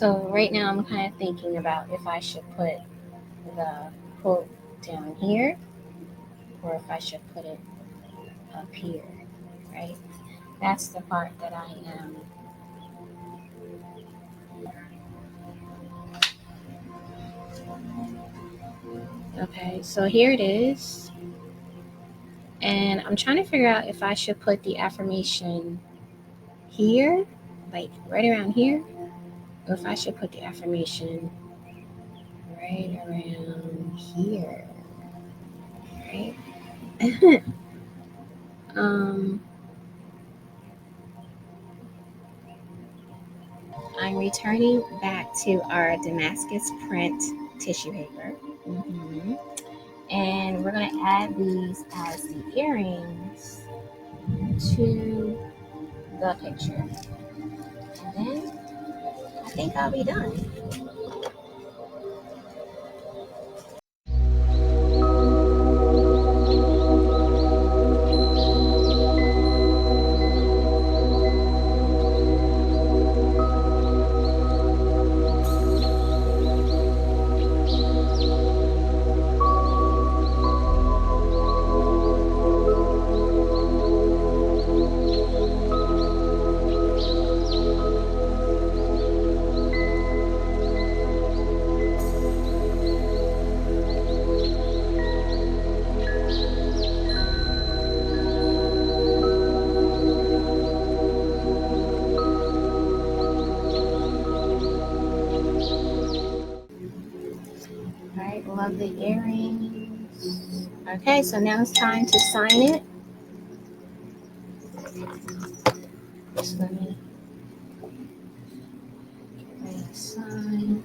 Speaker 1: So right now I'm kind of thinking about if I should put the quote down here or if I should put it up here, right? That's the part that I am. Okay, so here it is. And I'm trying to figure out if I should put the affirmation here, like right around here, or if I should put the affirmation right around here, right? um, I'm returning back to our Damascus print tissue paper. Mm-hmm. And we're going to add these as the earrings to the picture. And then I think I'll be done. All right, love the earrings. Okay, so now it's time to sign it. Just let me sign.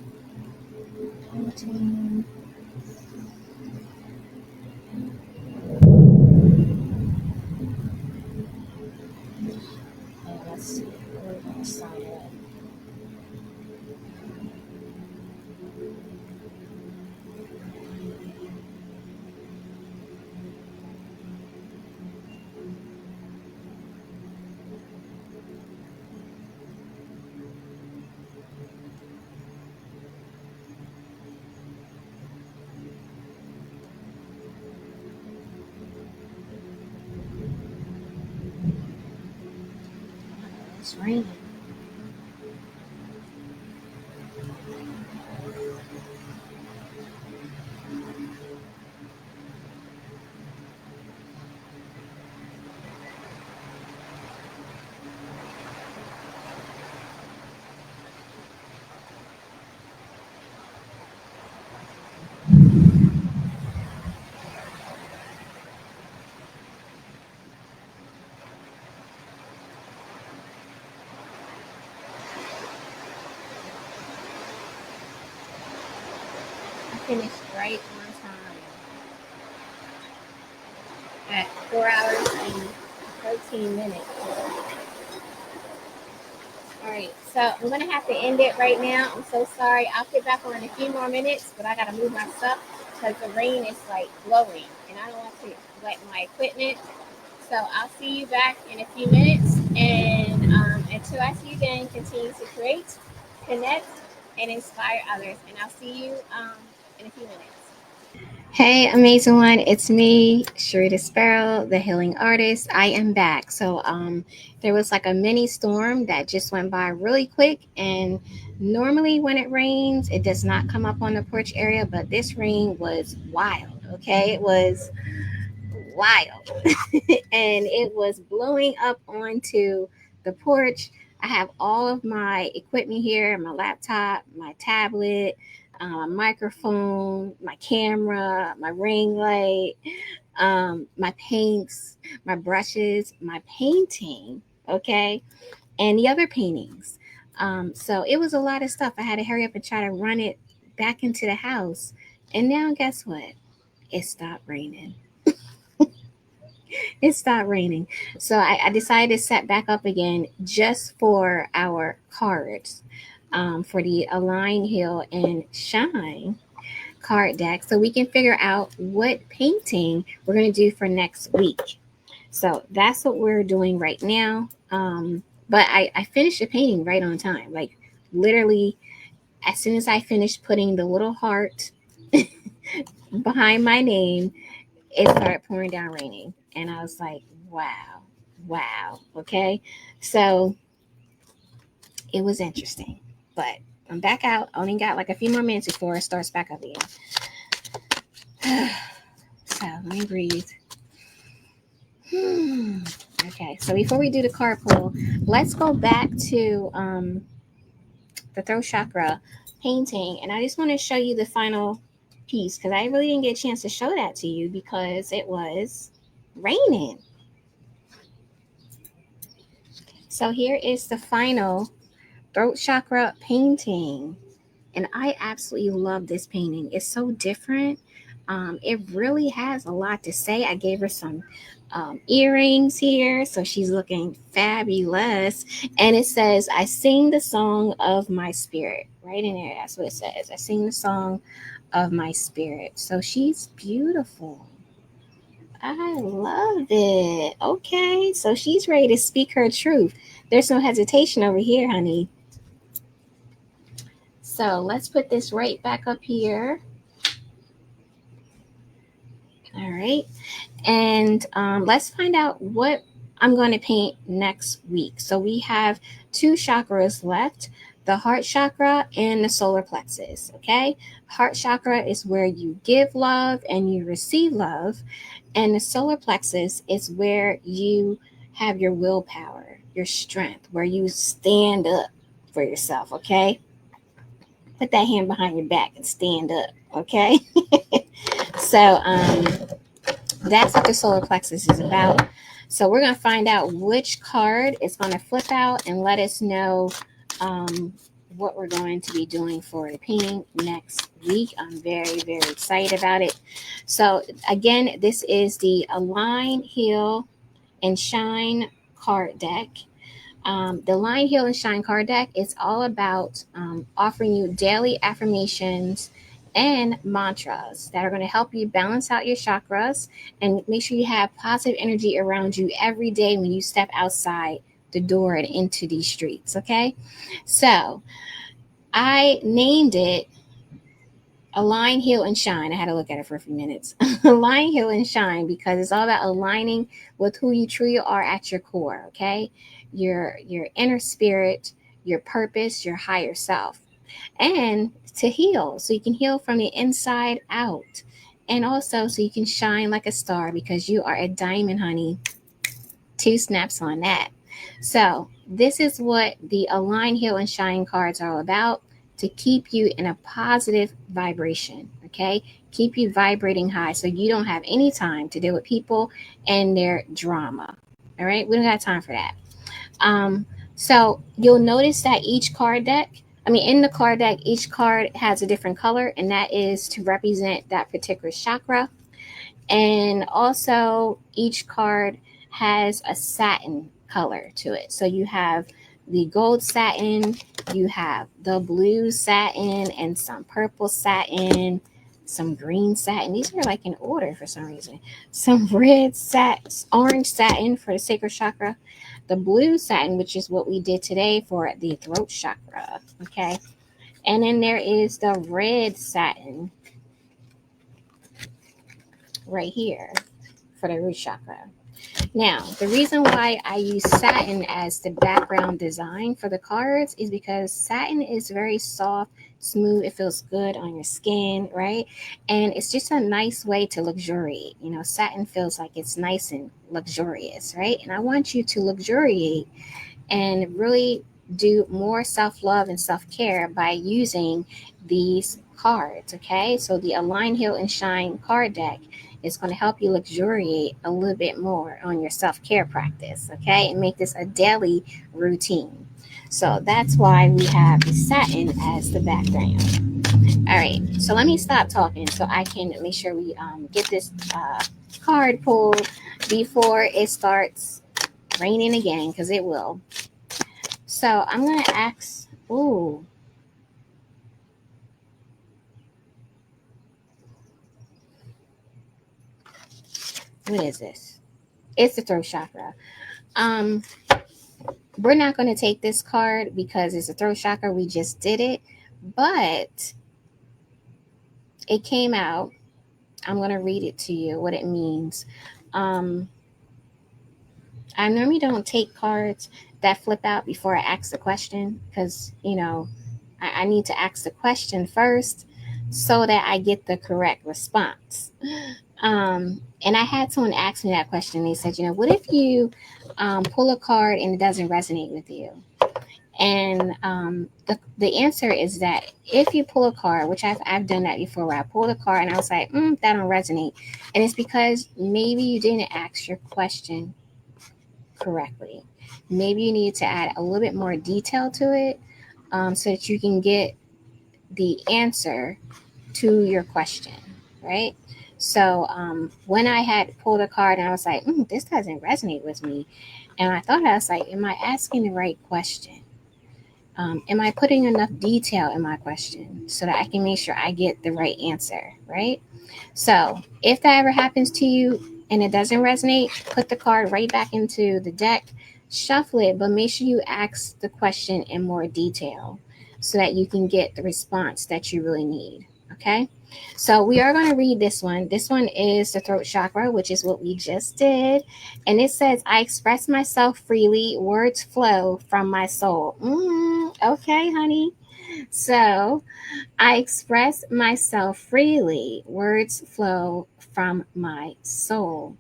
Speaker 1: Painting. And let's see, we're going to sign it. It's raining. I finished right on time at 4 hours and 13 minutes. All right, so I'm going to have to end it right now. I'm so sorry. I'll get back on in a few more minutes, but I got to move my stuff because the rain is like blowing and I don't want to wet my equipment. So I'll see you back in a few minutes. And until I see you again, continue to create, connect, and inspire others. And I'll see you in a few minutes. Hey, amazing one. It's me, Sharita Sparrow, the healing artist. I am back. So there was like a mini storm that just went by really quick. And normally when it rains, it does not come up on the porch area, but this rain was wild. Okay. It was wild. And it was blowing up onto the porch. I have all of my equipment here, my laptop, my tablet, my microphone, my camera, my ring light, my paints, my brushes, my painting, okay, and the other paintings. So it was a lot of stuff. I had to hurry up and try to run it back into the house. And now, guess what? It stopped raining. It stopped raining. So I decided to set back up again just for our cards, for the Align, Heal, and Shine card deck, so we can figure out what painting we're going to do for next week. So that's what we're doing right now. But I finished the painting right on time, like literally as soon as I finished putting the little heart behind my name, it started pouring down raining. And I was like, wow. Okay. So it was interesting. But I'm back out. Only got like a few more minutes before it starts back up again. So let me breathe. Okay, so before we do the card pull, let's go back to the throat chakra painting. And I just want to show you the final piece because I really didn't get a chance to show that to you because it was raining. So here is the final throat chakra painting. And I absolutely love this painting. It's so different. It really has a lot to say. I gave her some earrings here, so she's looking fabulous. And it says, I sing the song of my spirit. Right in there, that's what it says. I sing the song of my spirit. So she's beautiful. I love it. Okay, so she's ready to speak her truth. There's no hesitation over here, honey. So let's put this right back up here. All right. And let's find out what I'm going to paint next week. So we have 2 chakras left, the heart chakra and the solar plexus. Okay. Heart chakra is where you give love and you receive love. And the solar plexus is where you have your willpower, your strength, where you stand up for yourself. Okay. Put that hand behind your back and stand up. Okay. So, that's what the solar plexus is about. So we're going to find out which card is going to flip out and let us know what we're going to be doing for the painting next week. I'm very, very excited about it. So again, this is the Align, Heal, and Shine card deck. The Align, Heal, and Shine card deck is all about offering you daily affirmations and mantras that are going to help you balance out your chakras and make sure you have positive energy around you every day when you step outside the door and into these streets. Okay. So I named it Align, Heal, and Shine. I had to look at it for a few minutes. Align, Heal, and Shine because it's all about aligning with who you truly are at your core. Okay. Your inner spirit, your purpose, your higher self. And to heal so you can heal from the inside out, and also so you can shine like a star because you are a diamond, honey. 2 snaps on that. So this is what the Align, Heal, and Shine cards are all about, to keep you in a positive vibration. Okay, keep you vibrating high so you don't have any time to deal with people and their drama. All right, we don't got time for that. So you'll notice that in the card deck, each card has a different color, and that is to represent that particular chakra. And also, each card has a satin color to it. So you have the gold satin, you have the blue satin, and some purple satin, some green satin. These are like in order for some reason. Some red satin, orange satin for the sacral chakra, the blue satin, which is what we did today for the throat chakra. Okay. And then there is the red satin right here for the root chakra. Now, the reason why I use satin as the background design for the cards is because satin is very soft, smooth. It feels good on your skin, right? And it's just a nice way to luxuriate. Satin feels like it's nice and luxurious, right? And I want you to luxuriate and really do more self-love and self-care by using these cards. Okay, so the Align, Heal, and Shine card deck is going to help you luxuriate a little bit more on your self-care practice. Okay, and make this a daily routine. So that's why we have the satin as the background. All right, so let me stop talking so I can make sure we get this card pulled before it starts raining again, because it will. So I'm going to ask, ooh. What is this? It's the throat chakra. We're not going to take this card because it's a throat chakra. We just did it. but it came out. I'm going to read it to you, what it means. I normally don't take cards that flip out before I ask the question because, I need to ask the question first so that I get the correct response. And I had someone ask me that question. They said, what if you pull a card and it doesn't resonate with you? And the answer is that if you pull a card, which I've done that before, where I pulled a card and I was like, that don't resonate. And it's because maybe you didn't ask your question correctly. Maybe you need to add a little bit more detail to it so that you can get the answer to your question, right? So when I had pulled a card and I was like, this doesn't resonate with me. And I thought, I was like, am I asking the right question? Am I putting enough detail in my question so that I can make sure I get the right answer, right? So if that ever happens to you and it doesn't resonate, put the card right back into the deck, shuffle it, but make sure you ask the question in more detail so that you can get the response that you really need. Okay? So we are going to read this one. This one is the throat chakra, which is what we just did. And it says, I express myself freely, words flow from my soul. Okay, honey. So I express myself freely, words flow from my soul.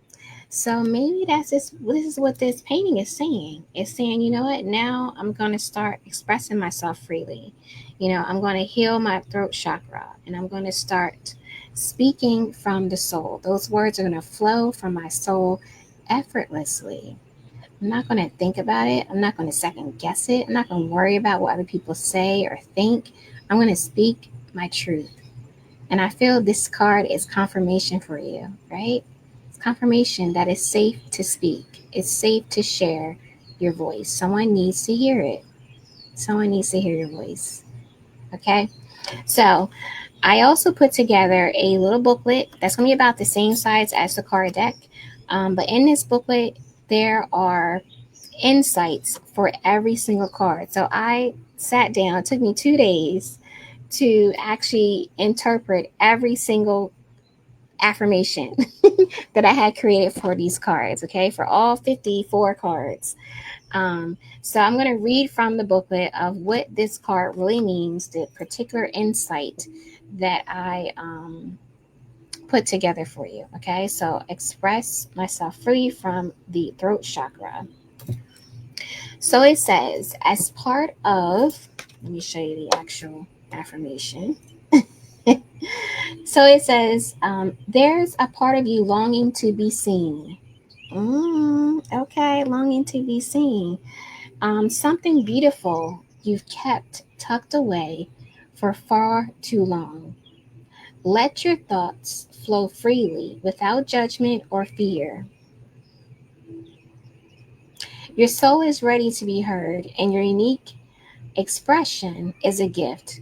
Speaker 1: So maybe this is what this painting is saying. It's saying, you know what, now I'm going to start expressing myself freely. I'm going to heal my throat chakra and I'm going to start speaking from the soul. Those words are going to flow from my soul effortlessly. I'm not going to think about it. I'm not going to second guess it. I'm not going to worry about what other people say or think. I'm going to speak my truth. And I feel this card is confirmation for you, right? It's confirmation that it's safe to speak. It's safe to share your voice. Someone needs to hear it. Someone needs to hear your voice. Okay? So I also put together a little booklet that's going to be about the same size as the card deck. But in this booklet, there are insights for every single card. So I sat down, it took me 2 days to actually interpret every single affirmation that I had created for these cards, okay, for all 54 cards. So I'm going to read from the booklet of what this card really means, the particular insight that I put together for you, okay? So express myself free from the throat chakra. So it says, as part of, let me show you the actual affirmation. So it says, there's a part of you longing to be seen. Okay, longing to be seen. Something beautiful you've kept tucked away for far too long. Let your thoughts flow freely without judgment or fear. Your soul is ready to be heard, and your unique expression is a gift.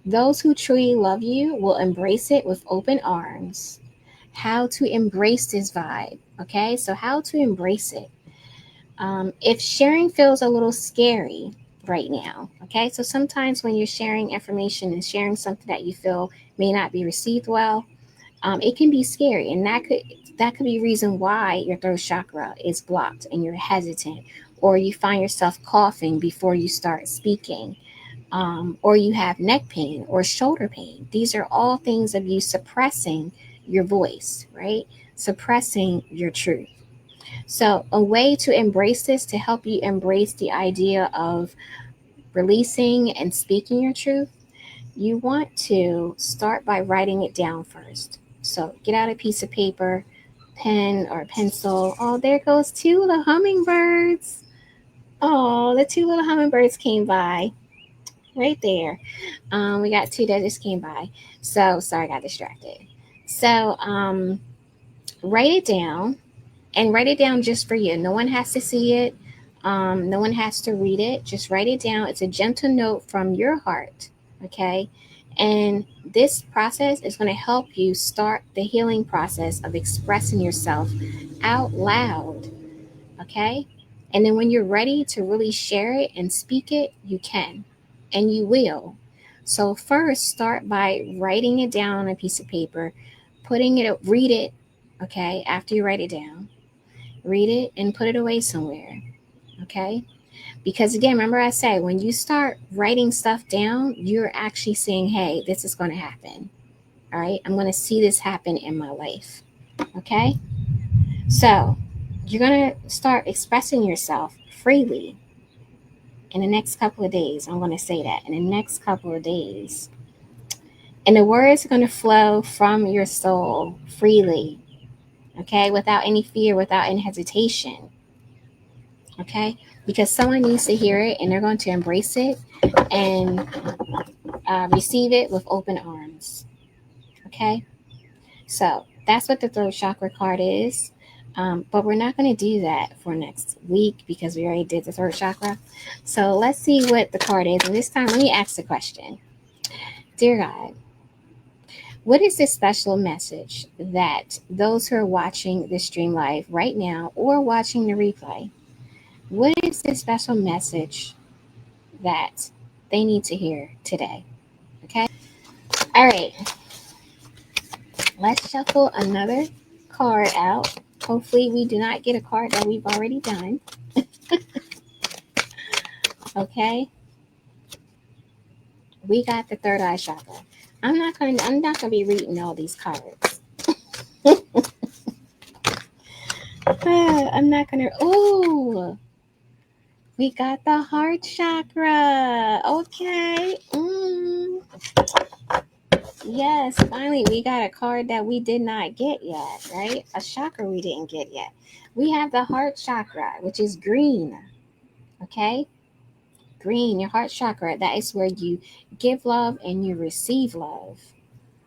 Speaker 1: Those who truly love you will embrace it with open arms. How to embrace this vibe, okay? So, how to embrace it. If sharing feels a little scary right now, okay? So, sometimes when you're sharing information and sharing something that you feel may not be received well, it can be scary, and that could be a reason why your throat chakra is blocked and you're hesitant, or you find yourself coughing before you start speaking, or you have neck pain or shoulder pain. These are all things of you suppressing your voice, right? Suppressing your truth. So, a way to embrace this, to help you embrace the idea of releasing and speaking your truth, you want to start by writing it down first. So, get out a piece of paper, pen or pencil. Oh, there goes two little hummingbirds. Oh, the two little hummingbirds came by right there. We got two that just came by. So, sorry, I got distracted. So, write it down and write it down just for you. No one has to see it. No one has to read it. Just write it down. It's a gentle note from your heart. Okay. And this process is going to help you start the healing process of expressing yourself out loud. Okay. And then when you're ready to really share it and speak it, you can and you will. So first, start by writing it down on a piece of paper, read it, okay? After you write it down, read it and put it away somewhere, okay? Because again, remember I said, when you start writing stuff down, you're actually saying, hey, this is going to happen. All right, I'm going to see this happen in my life. Okay, so you're going to start expressing yourself freely in the next couple of days. I'm going to say that in the next couple of days. And the words are going to flow from your soul freely, okay, without any fear, without any hesitation, okay, because someone needs to hear it and they're going to embrace it and receive it with open arms, okay? So that's what the throat chakra card is. But we're not going to do that for next week because we already did the throat chakra. So let's see what the card is. And this time, let me ask the question. Dear God, what is this special message that those who are watching this stream live right now or watching the replay, what is this special message that they need to hear today? Okay. All right. Let's shuffle another card out. Hopefully we do not get a card that we've already done. Okay. We got the third eye chakra. I'm not gonna be reading all these cards. I'm not gonna. Oh, we got the heart chakra. Okay. Yes, finally we got a card that we did not get yet, right? A chakra we didn't get yet. We have the heart chakra, which is green. Okay. Green, your heart chakra. That is where you give love and you receive love.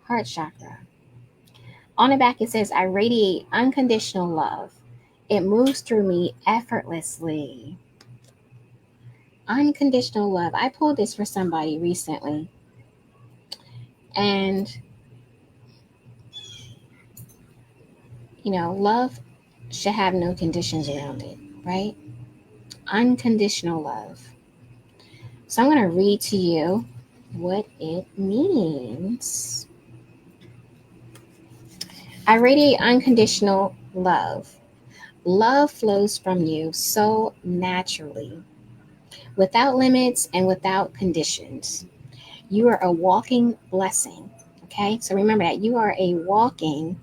Speaker 1: Heart chakra. On the back, it says, I radiate unconditional love. It moves through me effortlessly. Unconditional love. I pulled this for somebody recently. And, love should have no conditions around it, right? Unconditional love. So I'm going to read to you what it means. I radiate unconditional love. Love flows from you so naturally, without limits and without conditions. You are a walking blessing. Okay, so remember that you are a walking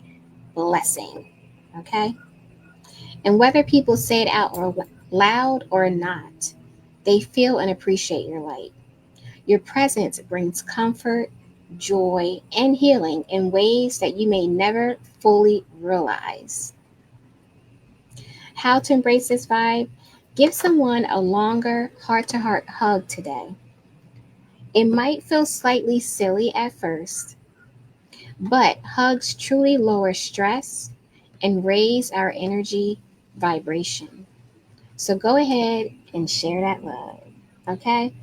Speaker 1: blessing. Okay, and whether people say it out or loud or not, they feel and appreciate your light. Your presence brings comfort, joy, and healing in ways that you may never fully realize. How to embrace this vibe? Give someone a longer heart-to-heart hug today. It might feel slightly silly at first, but hugs truly lower stress and raise our energy vibration. So go ahead and share that love, okay?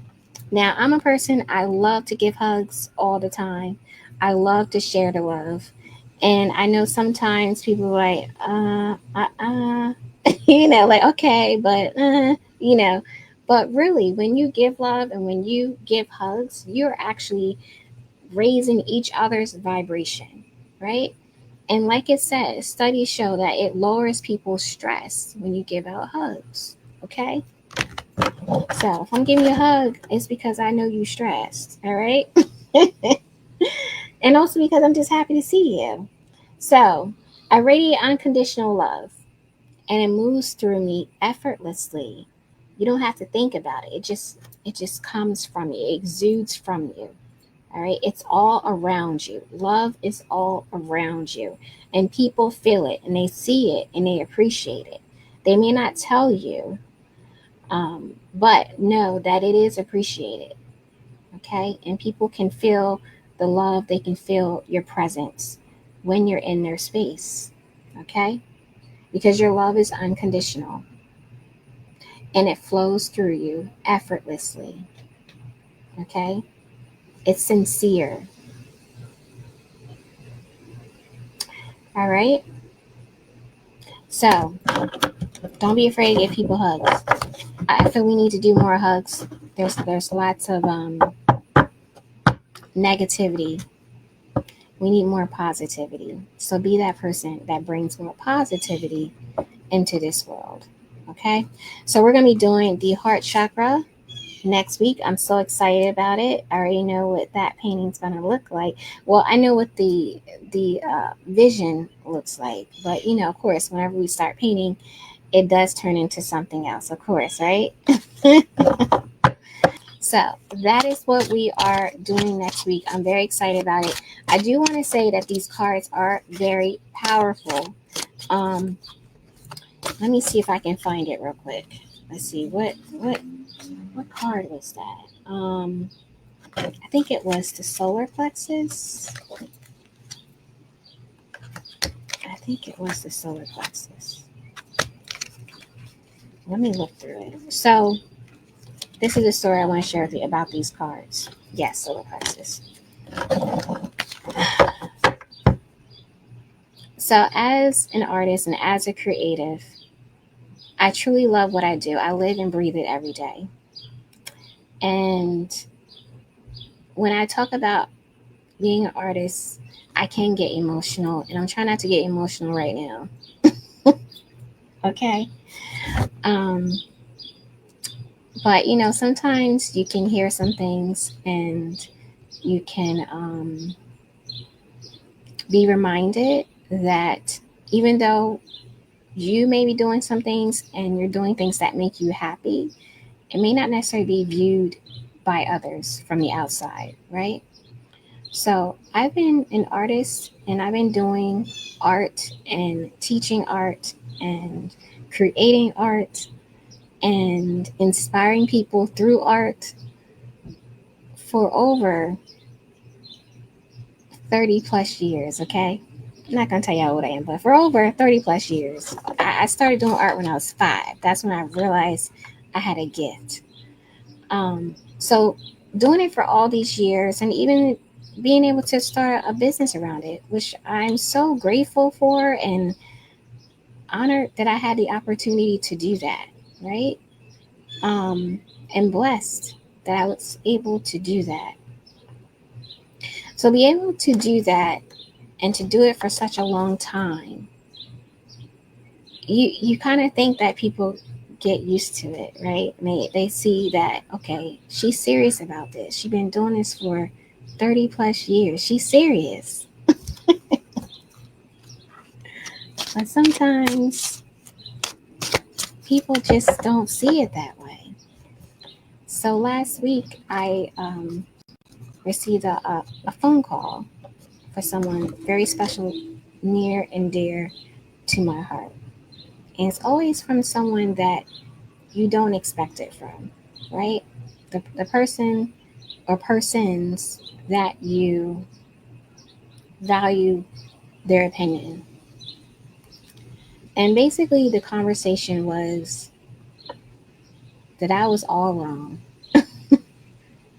Speaker 1: Now, I'm a person, I love to give hugs all the time. I love to share the love. And I know sometimes people are like, like, okay, but really, when you give love and when you give hugs, you're actually raising each other's vibration, right? And like it says, studies show that it lowers people's stress when you give out hugs, okay? So if I'm giving you a hug, it's because I know you're stressed, all right? And also because I'm just happy to see you. So I radiate unconditional love and it moves through me effortlessly. You don't have to think about it. It just comes from you. It exudes from you. All right. It's all around you. Love is all around you. And people feel it and they see it and they appreciate it. They may not tell you, but know that it is appreciated. Okay. And people can feel the love. They can feel your presence when you're in their space. Okay. Because your love is unconditional and it flows through you effortlessly. Okay. It's sincere. All right. So don't be afraid to give people hugs. I feel we need to do more hugs. There's lots of negativity. We need more positivity. So be that person that brings more positivity into this world. Okay. So we're going to be doing the heart chakra next week. I'm so excited about it. I already know what that painting's going to look like. Well, I know what the vision looks like, but of course, whenever we start painting, it does turn into something else, of course, right? So that is what we are doing next week. I'm very excited about it. I do want to say that these cards are very powerful. Let me see if I can find it real quick. Let's see what card was that. I think it was the solar plexus. I think it was the solar plexus. Let me look through it. So this is a story I want to share with you about these cards. Yes, solar plexus. So as an artist and as a creative, I truly love what I do. I live and breathe it every day. And when I talk about being an artist, I can get emotional, and I'm trying not to get emotional right now. Okay. But sometimes you can hear some things and you can be reminded that even though you may be doing some things and you're doing things that make you happy, it may not necessarily be viewed by others from the outside, right? So I've been an artist and I've been doing art and teaching art and creating art and inspiring people through art for over 30 plus years, okay? I'm not going to tell you how old I am, but for over 30 plus years. I started doing art when I was 5. That's when I realized I had a gift. So doing it for all these years and even being able to start a business around it, which I'm so grateful for and honored that I had the opportunity to do that, right? And blessed that I was able to do that. So be able to do that and to do it for such a long time, you kind of think that people get used to it, right? They see that, okay, she's serious about this. She's been doing this for 30 plus years. She's serious. But sometimes people just don't see it that way. So last week I received a phone call for someone very special, near and dear to my heart. And it's always from someone that you don't expect it from, right? The person or persons that you value their opinion. And basically, the conversation was that I was all wrong,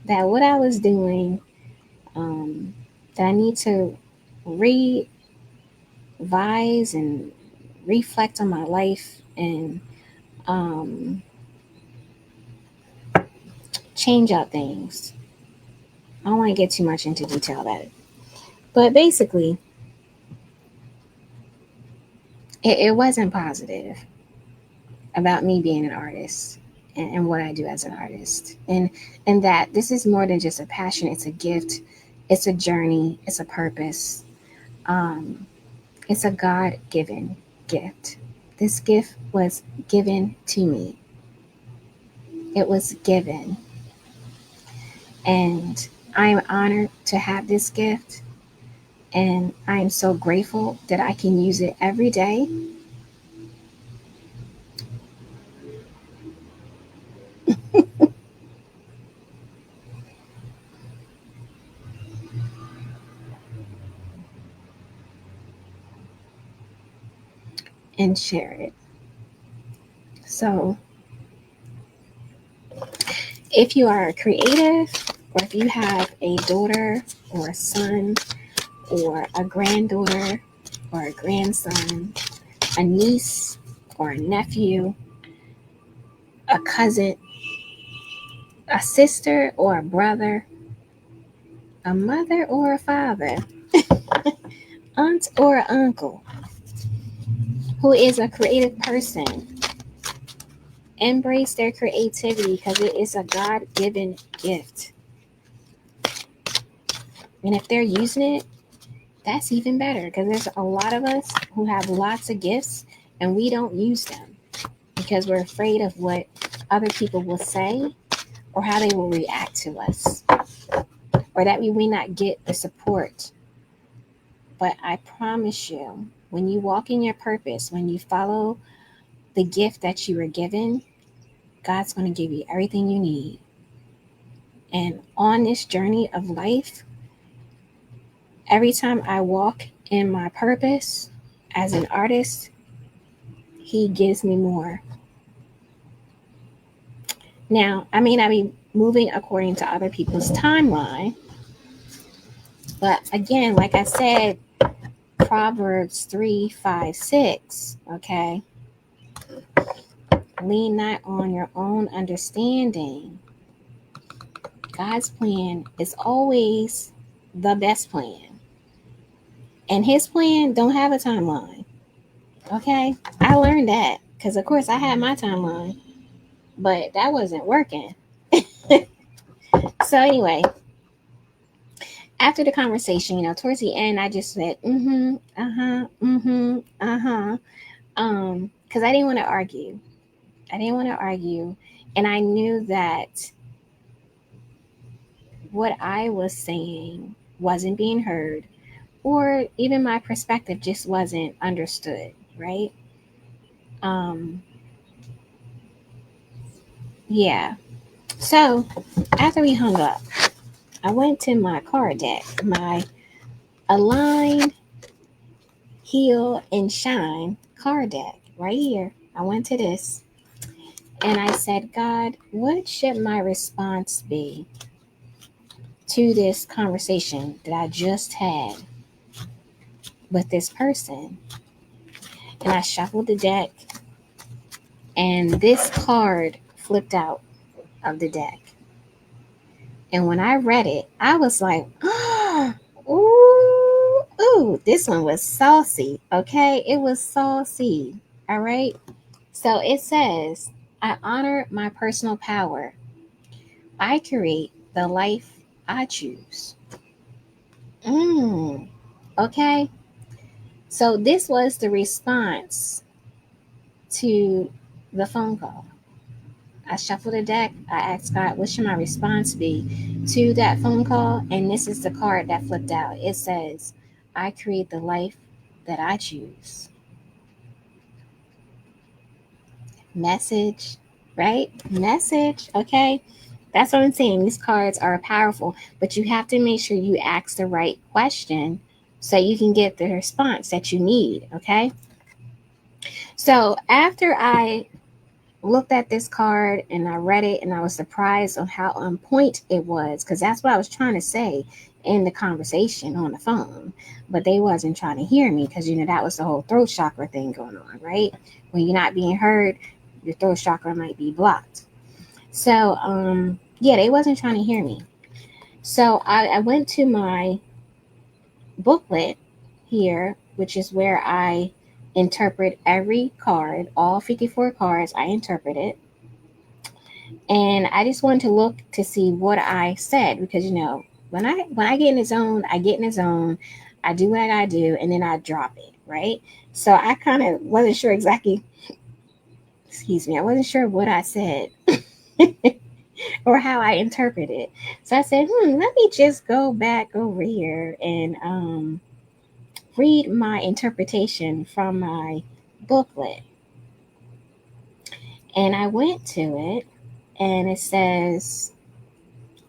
Speaker 1: that what I was doing, that I need to revise and reflect on my life and change up things. I don't want to get too much into detail about it. But basically, it wasn't positive about me being an artist and what I do as an artist. And that this is more than just a passion, it's a gift, it's a journey, it's a purpose. Um, it's a God-given gift. This gift was given to me. It was given. And I'm honored to have this gift. And I'm so grateful that I can use it every day. And share it. So if you are a creative, or if you have a daughter or a son or a granddaughter or a grandson, a niece or a nephew, a cousin, a sister or a brother, a mother or a father, aunt or an uncle who is a creative person. Embrace their creativity because it is a God-given gift. And if they're using it, that's even better because there's a lot of us who have lots of gifts and we don't use them because we're afraid of what other people will say or how they will react to us, or that we may not get the support. But I promise you, when you walk in your purpose, when you follow the gift that you were given, God's going to give you everything you need. And on this journey of life, every time I walk in my purpose as an artist, He gives me more. Now, I may not be moving according to other people's timeline, but again, like I said, Proverbs 3:5-6, okay? Lean not on your own understanding. God's plan is always the best plan. And His plan don't have a timeline, okay? I learned that because, of course, I had my timeline, but that wasn't working. So anyway, after the conversation, towards the end, I just said, because I didn't want to argue. And I knew that what I was saying wasn't being heard, or even my perspective just wasn't understood, right? Yeah. So after we hung up, I went to my card deck, my Align, Heal, and Shine card deck right here. I went to this and I said, God, what should my response be to this conversation that I just had with this person? And I shuffled the deck, and this card flipped out of the deck. And when I read it, I was like, ooh, this one was saucy, okay? It was saucy, all right? So it says, I honor my personal power. I create the life I choose. Okay? So this was the response to the phone call. I shuffled the deck. I asked God, what should my response be to that phone call? And this is the card that flipped out. It says, I create the life that I choose. Message, right? Message, okay? That's what I'm saying. These cards are powerful, but you have to make sure you ask the right question so you can get the response that you need, okay? So after I looked at this card and I read it and I was surprised on how on point it was, because that's what I was trying to say in the conversation on the phone, but they wasn't trying to hear me because that was the whole throat chakra thing going on, right? When you're not being heard, your throat chakra might be blocked. So yeah, they wasn't trying to hear me. So I went to my booklet here, which is where I interpret every card, all 54 cards. I interpret it. And I just wanted to look to see what I said, because when I get in the zone, I get in the zone, I do what I gotta do, and then I drop it, right? So I kind of wasn't sure exactly. Excuse me, I wasn't sure what I said or how I interpret it. So I said, let me just go back over here and read my interpretation from my booklet. And I went to it, and it says,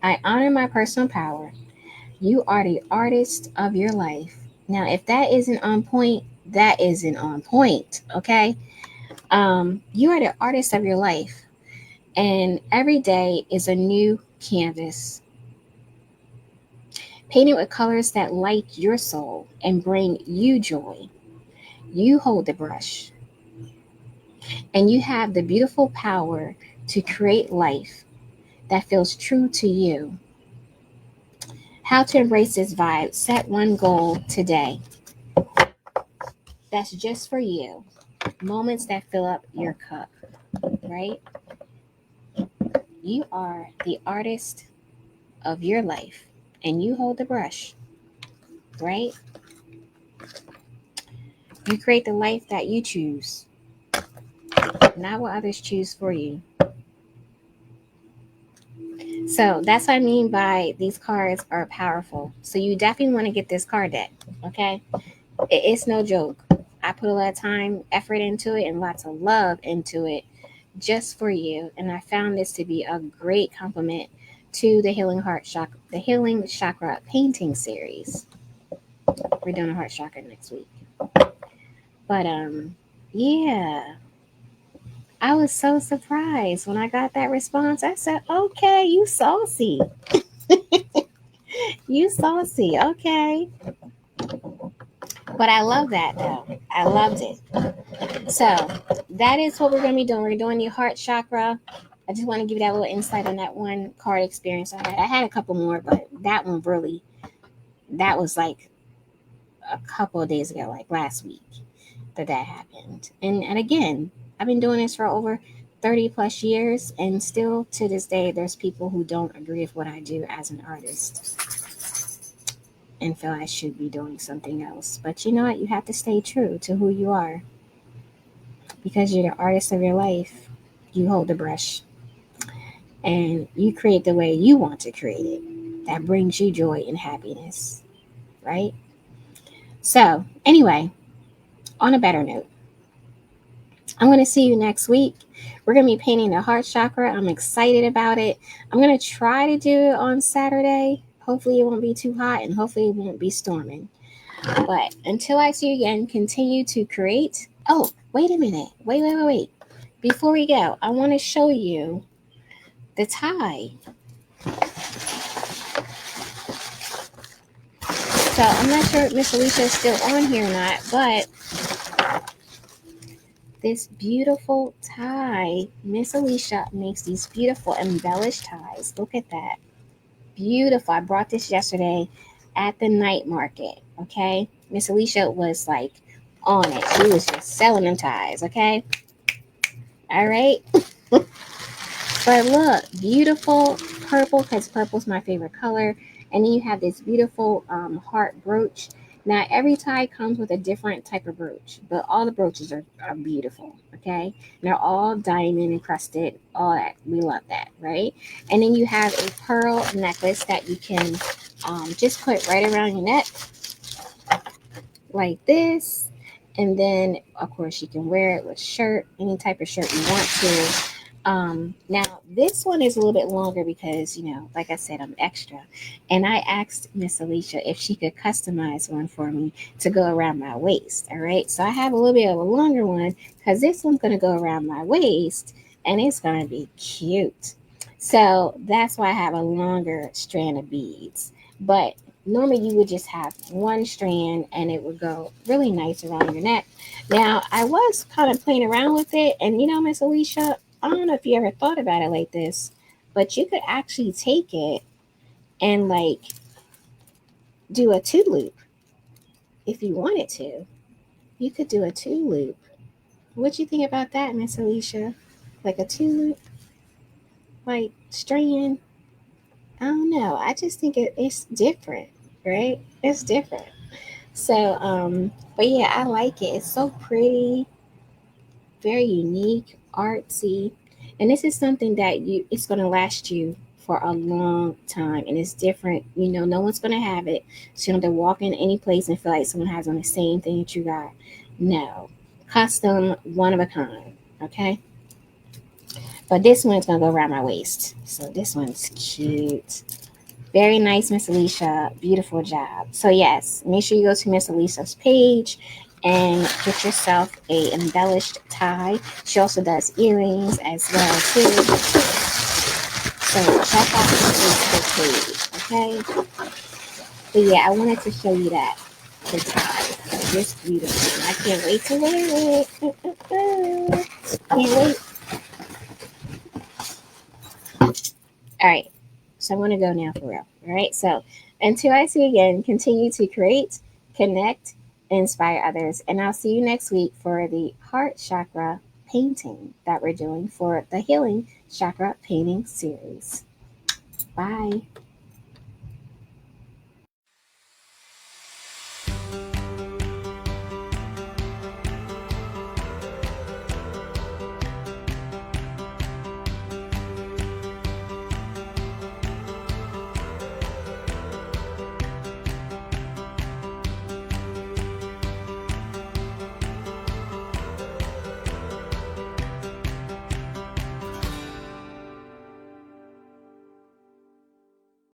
Speaker 1: I honor my personal power. You are the artist of your life. Now, if that isn't on point, that isn't on point, okay? You are the artist of your life, and every day is a new canvas. Painted with colors that light your soul and bring you joy. You hold the brush, and you have the beautiful power to create life that feels true to you. How to embrace this vibe. Set one goal today. That's just for you. Moments that fill up your cup, right? You are the artist of your life and you hold the brush, right? You create the life that you choose, not what others choose for you. So that's what I mean by these cards are powerful. So you definitely want to get this card deck, okay? It's no joke. I put a lot of time, effort into it, and lots of love into it just for you. And I found this to be a great compliment to the Healing Chakra painting series. We're doing a heart chakra next week. But yeah. I was so surprised when I got that response. I said, okay, you saucy. You saucy. Okay. But I love that though. I loved it. So that is what we're going to be doing. We're doing the heart chakra. I just want to give you that little insight on that one card experience I had. I had a couple more, but that one really, that was like a couple of days ago, like last week that happened. And again, I've been doing this for over 30 plus years, and still to this day, there's people who don't agree with what I do as an artist and feel I should be doing something else. But you know what? You have to stay true to who you are because you're the artist of your life. You hold the brush and you create the way you want to create it. That brings you joy and happiness, right? So, anyway, on a better note, I'm going to see you next week. We're going to be painting the heart chakra. I'm excited about it. I'm going to try to do it on Saturday. Hopefully it won't be too hot and hopefully it won't be storming. But until I see you again, continue to create. Oh, wait a minute. Wait. Before we go, I want to show you the tie. So I'm not sure if Miss Alicia is still on here or not, but this beautiful tie. Miss Alicia makes these beautiful embellished ties. Look at that. Beautiful. I brought this yesterday at the night market. Okay. Miss Alicia was like on it. She was just selling them ties. Okay. All right. But look, beautiful purple, because purple's my favorite color. And then you have this beautiful heart brooch. Now, every tie comes with a different type of brooch, but all the brooches are beautiful, okay? And they're all diamond encrusted, all that. We love that, right? And then you have a pearl necklace that you can just put right around your neck, like this. And then, of course, you can wear it with shirt, any type of shirt you want to. Now this one is a little bit longer because, you know, like I said, I'm extra. And I asked Miss Alicia if she could customize one for me to go around my waist. All right. So I have a little bit of a longer one because this one's going to go around my waist and it's going to be cute. So that's why I have a longer strand of beads. But normally you would just have one strand and it would go really nice around your neck. Now I was kind of playing around with it, and you know, Miss Alicia, I don't know if you ever thought about it like this, but you could actually take it and like do a two loop if you wanted to. You could do a two loop. What you think about that, Miss Alicia? Like a two loop, like strand? I don't know. I just think it's different, right? It's different. So, but yeah, I like it. It's so pretty, very unique, artsy. And this is something that it's going to last you for a long time, and it's different. You know, no one's going to have it. So you don't have to walk in any place and feel like someone has on the same thing that you got. No. Custom, one of a kind. Okay. But this one's going to go around my waist. So this one's cute. Very nice, Miss Alicia. Beautiful job. So yes, make sure you go to Miss Alicia's page and get yourself a embellished tie. She also does earrings as well too. So check out the Facebook page, okay? But yeah, I wanted to show you that, the tie. It's beautiful. I can't wait to wear it. Can't wait. All right. So I'm going to go now for real. All right. So Until I see you again, continue to create, connect, inspire others. And I'll see you next week for the heart chakra painting that we're doing for the Healing Chakra Painting Series. Bye.